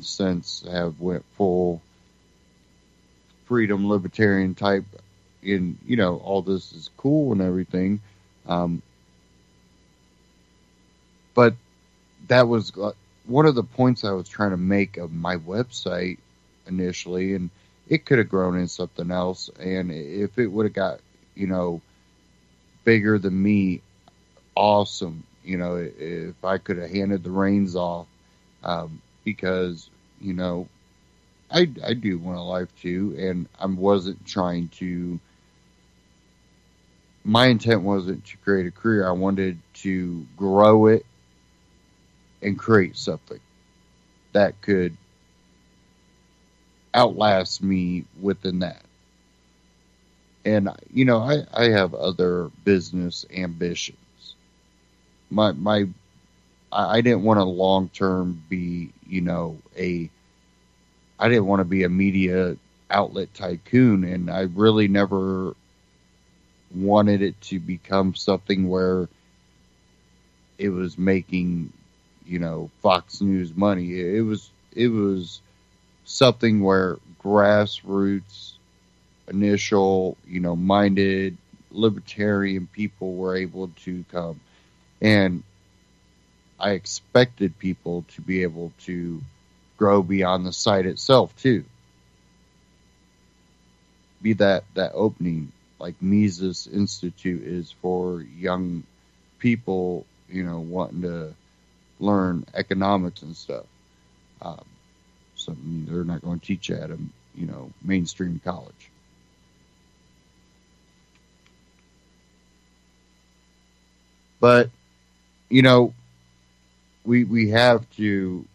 since have went full freedom libertarian type. And all this is cool and everything, but that was one of the points I was trying to make of my website initially, and it could have grown in something else. And if it would have got bigger than me, awesome. If I could have handed the reins off, because I do want a life too, and I wasn't trying to. My intent wasn't to create a career. I wanted to grow it and create something that could outlast me within that. And, I have other business ambitions. I didn't want to long-term be, I didn't want to be a media outlet tycoon, and I really never wanted it to become something where it was making, Fox News money. It was something where grassroots initial, minded libertarian people were able to come. And I expected people to be able to grow beyond the site itself too. Be that opening like Mises Institute is for young people, wanting to learn economics and stuff. Something they're not going to teach at a, mainstream college. But, we have to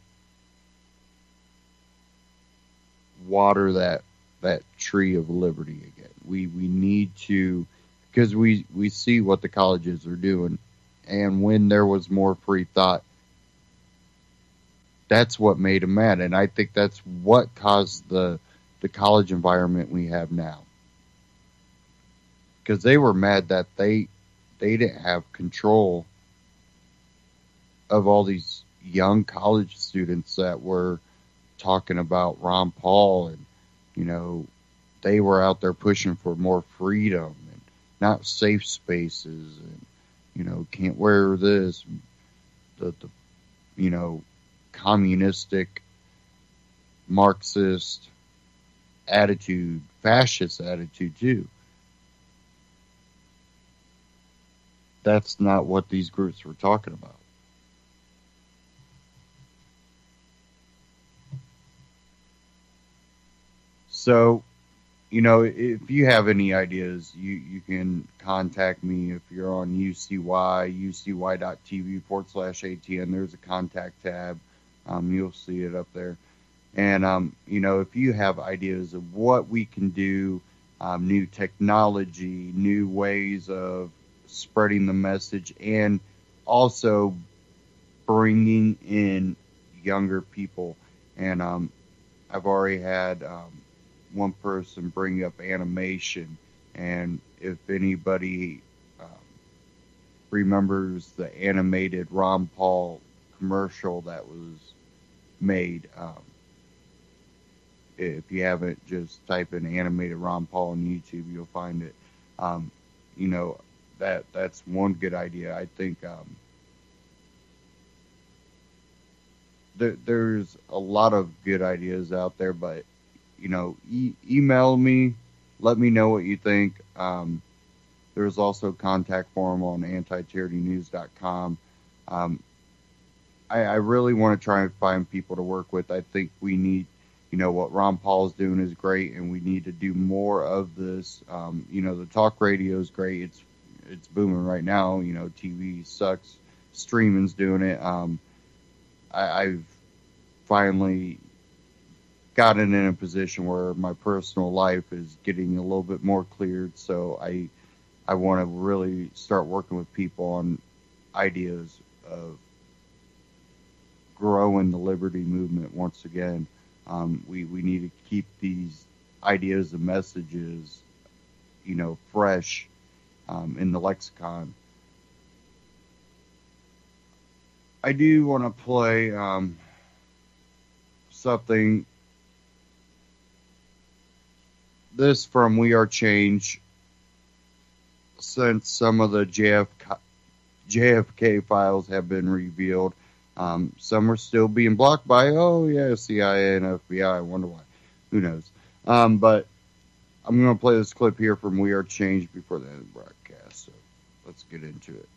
water that tree of liberty again. We need to, because we see what the colleges are doing, and when there was more free thought, that's what made them mad, and I think that's what caused the college environment we have now. Because they were mad that they didn't have control of all these young college students that were talking about Ron Paul, and they were out there pushing for more freedom and not safe spaces, and can't wear this, the communistic, Marxist attitude, fascist attitude too. That's not what these groups were talking about. So, if you have any ideas, you can contact me. If you're on ucy.tv/ATN, there's a contact tab. You'll see it up there. And, if you have ideas of what we can do, new technology, new ways of spreading the message, and also bringing in younger people. And I've already had one person bring up animation, and if anybody remembers the animated Ron Paul commercial that was made, if you haven't, just type in animated Ron Paul on YouTube, you'll find it. That's one good idea. I think there's a lot of good ideas out there, but email me, let me know what you think. There's also contact form on anti-tyrannynews.com. I really want to try and find people to work with. I think we need, what Ron Paul's doing is great, and we need to do more of this. The talk radio is great. It's booming right now. TV sucks. Streaming's doing it. I've finally gotten in a position where my personal life is getting a little bit more cleared, so I want to really start working with people on ideas of growing the liberty movement once again. We need to keep these ideas and messages, fresh in the lexicon. I do want to play something. This from We Are Change, since some of the JFK files have been revealed. Some are still being blocked by, CIA and FBI. I wonder why. Who knows? But I'm going to play this clip here from We Are Change before the end of the broadcast. So let's get into it.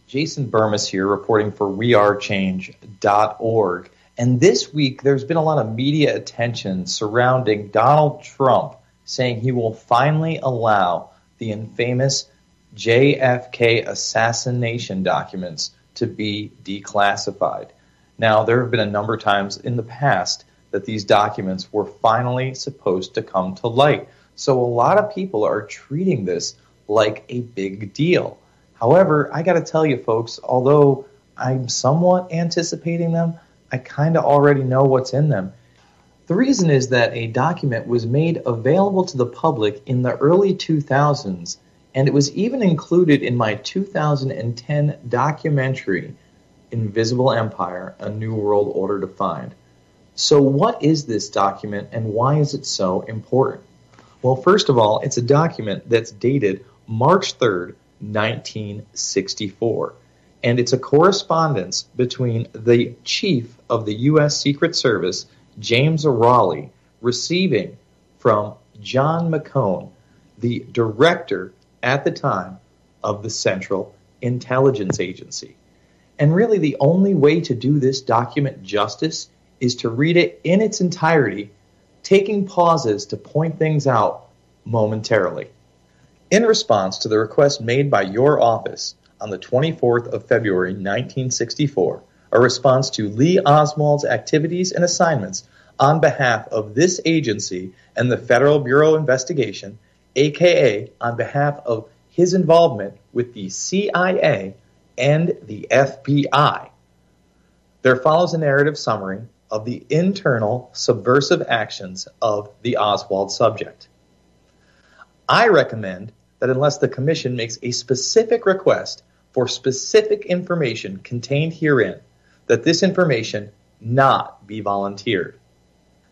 Jason Burmis here, reporting for wearechange.org. And this week, there's been a lot of media attention surrounding Donald Trump saying he will finally allow the infamous JFK assassination documents to be declassified. Now, there have been a number of times in the past that these documents were finally supposed to come to light. So a lot of people are treating this like a big deal. However, I got to tell you, folks, although I'm somewhat anticipating them, I kind of already know what's in them. The reason is that a document was made available to the public in the early 2000s, And it was even included in my 2010 documentary, Invisible Empire, A New World Order Defined. So what is this document and why is it so important? Well, first of all, it's a document that's dated March 3rd, 1964. And it's a correspondence between the chief of the U.S. Secret Service, James Raleigh, receiving from John McCone, the director at the time of the Central Intelligence Agency. And really the only way to do this document justice is to read it in its entirety, taking pauses to point things out momentarily. In response to the request made by your office on the 24th of February, 1964, a response to Lee Oswald's activities and assignments on behalf of this agency and the Federal Bureau of Investigation, aka on behalf of his involvement with the CIA and the FBI. There follows a narrative summary of the internal subversive actions of the Oswald subject. I recommend that unless the Commission makes a specific request for specific information contained herein, that this information not be volunteered.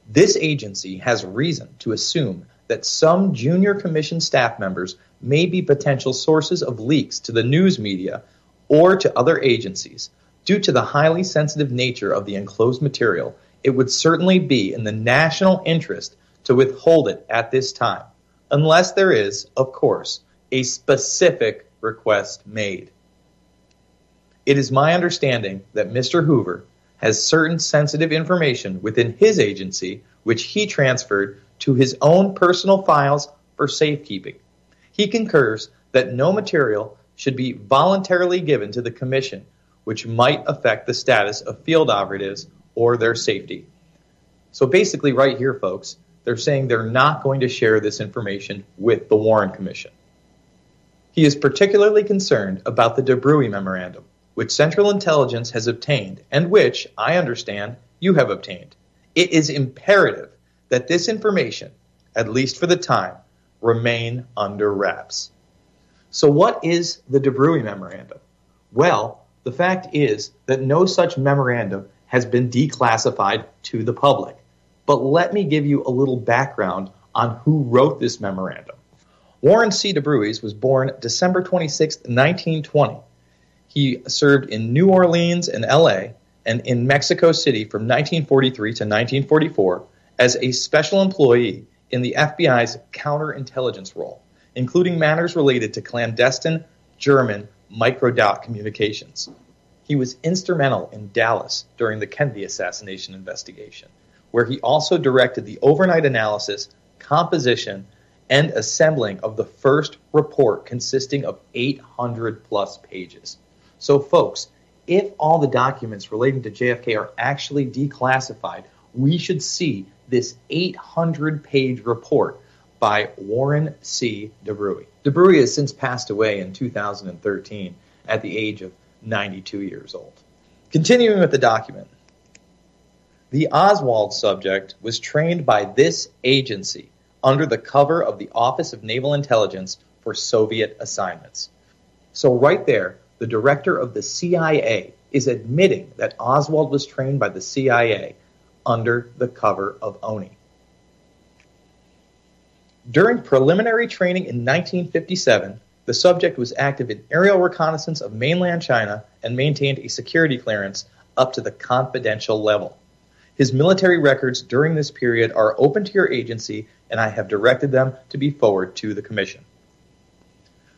This agency has reason to assume that some junior Commission staff members may be potential sources of leaks to the news media or to other agencies. Due to the highly sensitive nature of the enclosed material, it would certainly be in the national interest to withhold it at this time, unless there is, of course, a specific request made. It is my understanding that Mr. Hoover has certain sensitive information within his agency which he transferred to his own personal files for safekeeping. He concurs that no material should be voluntarily given to the Commission which might affect the status of field operatives or their safety. So basically right here, folks, they're saying they're not going to share this information with the Warren Commission. He is particularly concerned about the DeBruy Memorandum, which Central Intelligence has obtained and which, I understand, you have obtained. It is imperative that this information, at least for the time, remain under wraps. So what is the DeBruy Memorandum? Well, the fact is that no such memorandum has been declassified to the public. But let me give you a little background on who wrote this memorandum. Warren C. DeBruy was born December 26, 1920. He served in New Orleans and L.A. and in Mexico City from 1943 to 1944 as a special employee in the FBI's counterintelligence role, including matters related to clandestine German microdot communications. He was instrumental in Dallas during the Kennedy assassination investigation, where he also directed the overnight analysis, composition, and assembling of the first report consisting of 800-plus pages. So, folks, if all the documents relating to JFK are actually declassified, we should see this 800-page report by Warren C. DeBruy. DeBruy has since passed away in 2013 at the age of 92 years old. Continuing with the document, the Oswald subject was trained by this agency under the cover of the Office of Naval Intelligence for Soviet assignments. So right there, the director of the CIA is admitting that Oswald was trained by the CIA under the cover of ONI. During preliminary training in 1957, the subject was active in aerial reconnaissance of mainland China and maintained a security clearance up to the confidential level. His military records during this period are open to your agency, and I have directed them to be forwarded to the Commission.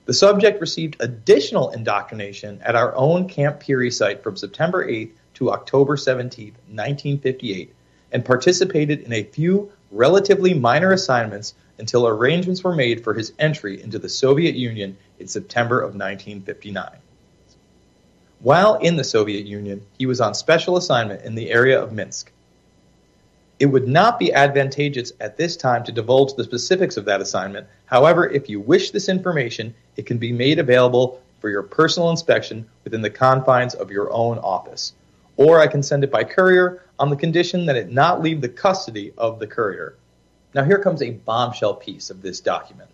The subject received additional indoctrination at our own Camp Peary site from September 8th to October 17th, 1958, and participated in a few relatively minor assignments until arrangements were made for his entry into the Soviet Union in September of 1959. While in the Soviet Union, he was on special assignment in the area of Minsk. It would not be advantageous at this time to divulge the specifics of that assignment. However, if you wish this information, it can be made available for your personal inspection within the confines of your own office. Or I can send it by courier on the condition that it not leave the custody of the courier. Now here comes a bombshell piece of this document.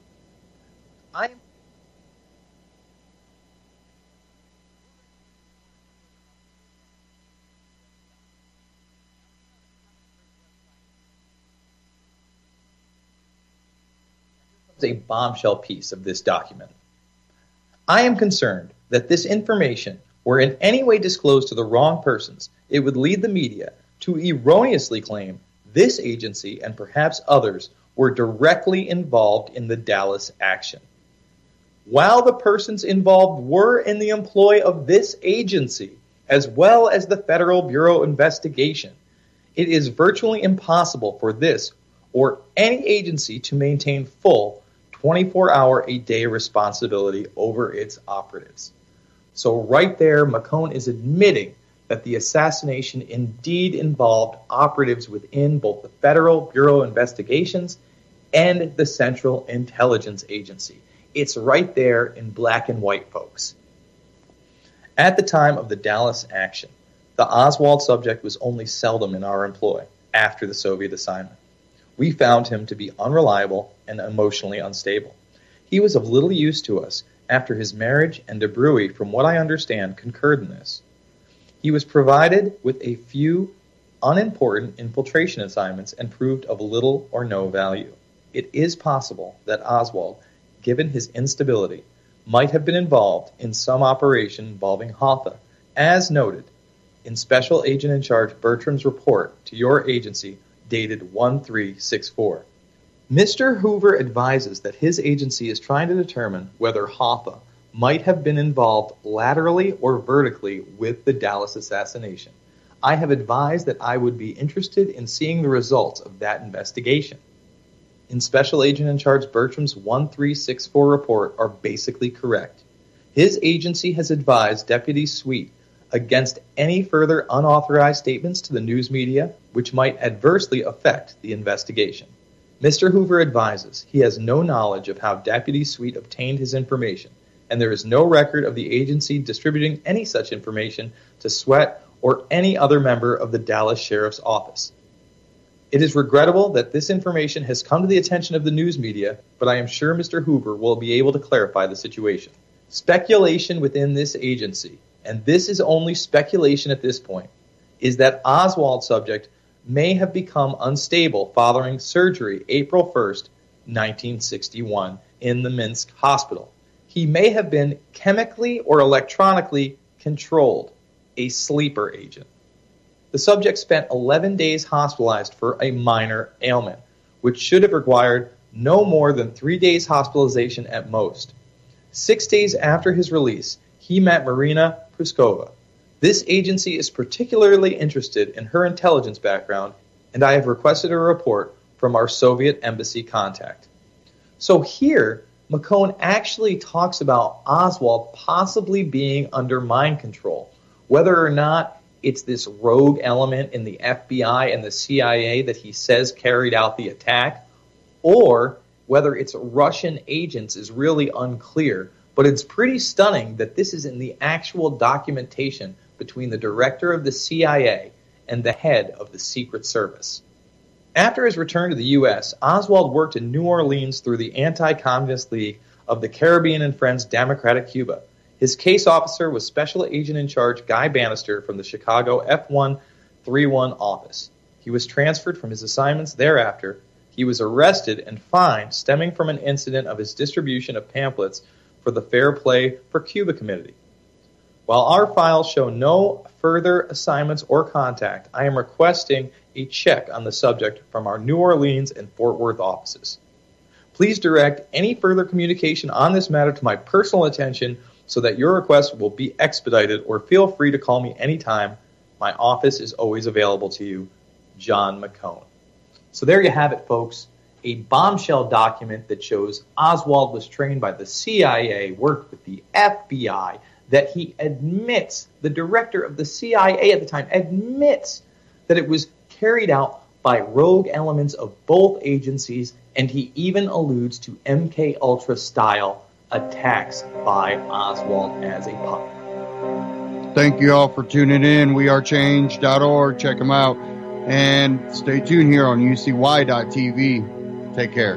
a bombshell piece of this document. I am concerned that this information were in any way disclosed to the wrong persons, it would lead the media to erroneously claim this agency and perhaps others were directly involved in the Dallas action. While the persons involved were in the employ of this agency, as well as the Federal Bureau of Investigation, it is virtually impossible for this or any agency to maintain full 24-hour-a-day responsibility over its operatives. So right there, McCone is admitting that the assassination indeed involved operatives within both the Federal Bureau of Investigations and the Central Intelligence Agency. It's right there in black and white, folks. At the time of the Dallas action, the Oswald subject was only seldom in our employ after the Soviet assignment. We found him to be unreliable and emotionally unstable. He was of little use to us after his marriage, and de Bruy, from what I understand, concurred in this. He was provided with a few unimportant infiltration assignments and proved of little or no value. It is possible that Oswald, given his instability, might have been involved in some operation involving Hoffa, as noted in Special Agent in Charge Bertram's report to your agency dated 1364. Mr. Hoover advises that his agency is trying to determine whether Hoffa might have been involved laterally or vertically with the Dallas assassination. I have advised that I would be interested in seeing the results of that investigation. In Special Agent in Charge Bertram's 1364 report are basically correct. His agency has advised Deputy Sweet against any further unauthorized statements to the news media which might adversely affect the investigation. Mr. Hoover advises he has no knowledge of how Deputy Sweet obtained his information, and there is no record of the agency distributing any such information to Sweat or any other member of the Dallas Sheriff's Office. It is regrettable that this information has come to the attention of the news media, but I am sure Mr. Hoover will be able to clarify the situation. Speculation within this agency, and this is only speculation at this point, is that Oswald subject may have become unstable following surgery April 1st, 1961, in the Minsk hospital. He may have been chemically or electronically controlled, a sleeper agent. The subject spent 11 days hospitalized for a minor ailment, which should have required no more than 3 days hospitalization at most. 6 days after his release, he met Marina Pruskova. This agency is particularly interested in her intelligence background, and I have requested a report from our Soviet embassy contact. So here, McCone actually talks about Oswald possibly being under mind control, whether or not it's this rogue element in the FBI and the CIA that he says carried out the attack, or whether it's Russian agents is really unclear. But it's pretty stunning that this is in the actual documentation between the director of the CIA and the head of the Secret Service. After his return to the U.S., Oswald worked in New Orleans through the Anti-Communist League of the Caribbean and Friends Democratic Cuba. His case officer was Special Agent in Charge Guy Bannister from the Chicago F131 office. He was transferred from his assignments thereafter. He was arrested and fined stemming from an incident of his distribution of pamphlets for the Fair Play for Cuba Committee. While our files show no further assignments or contact, I am requesting a check on the subject from our New Orleans and Fort Worth offices. Please direct any further communication on this matter to my personal attention so that your request will be expedited, or feel free to call me anytime. My office is always available to you. John McCone. So there you have it, folks. A bombshell document that shows Oswald was trained by the CIA, worked with the FBI, that he admits, the director of the CIA at the time admits that it was carried out by rogue elements of both agencies, and he even alludes to MK Ultra style attacks by Oswald as a puppet. Thank you all for tuning in. WeAreChange.org. Check them out. And stay tuned here on UCY.tv. Take care.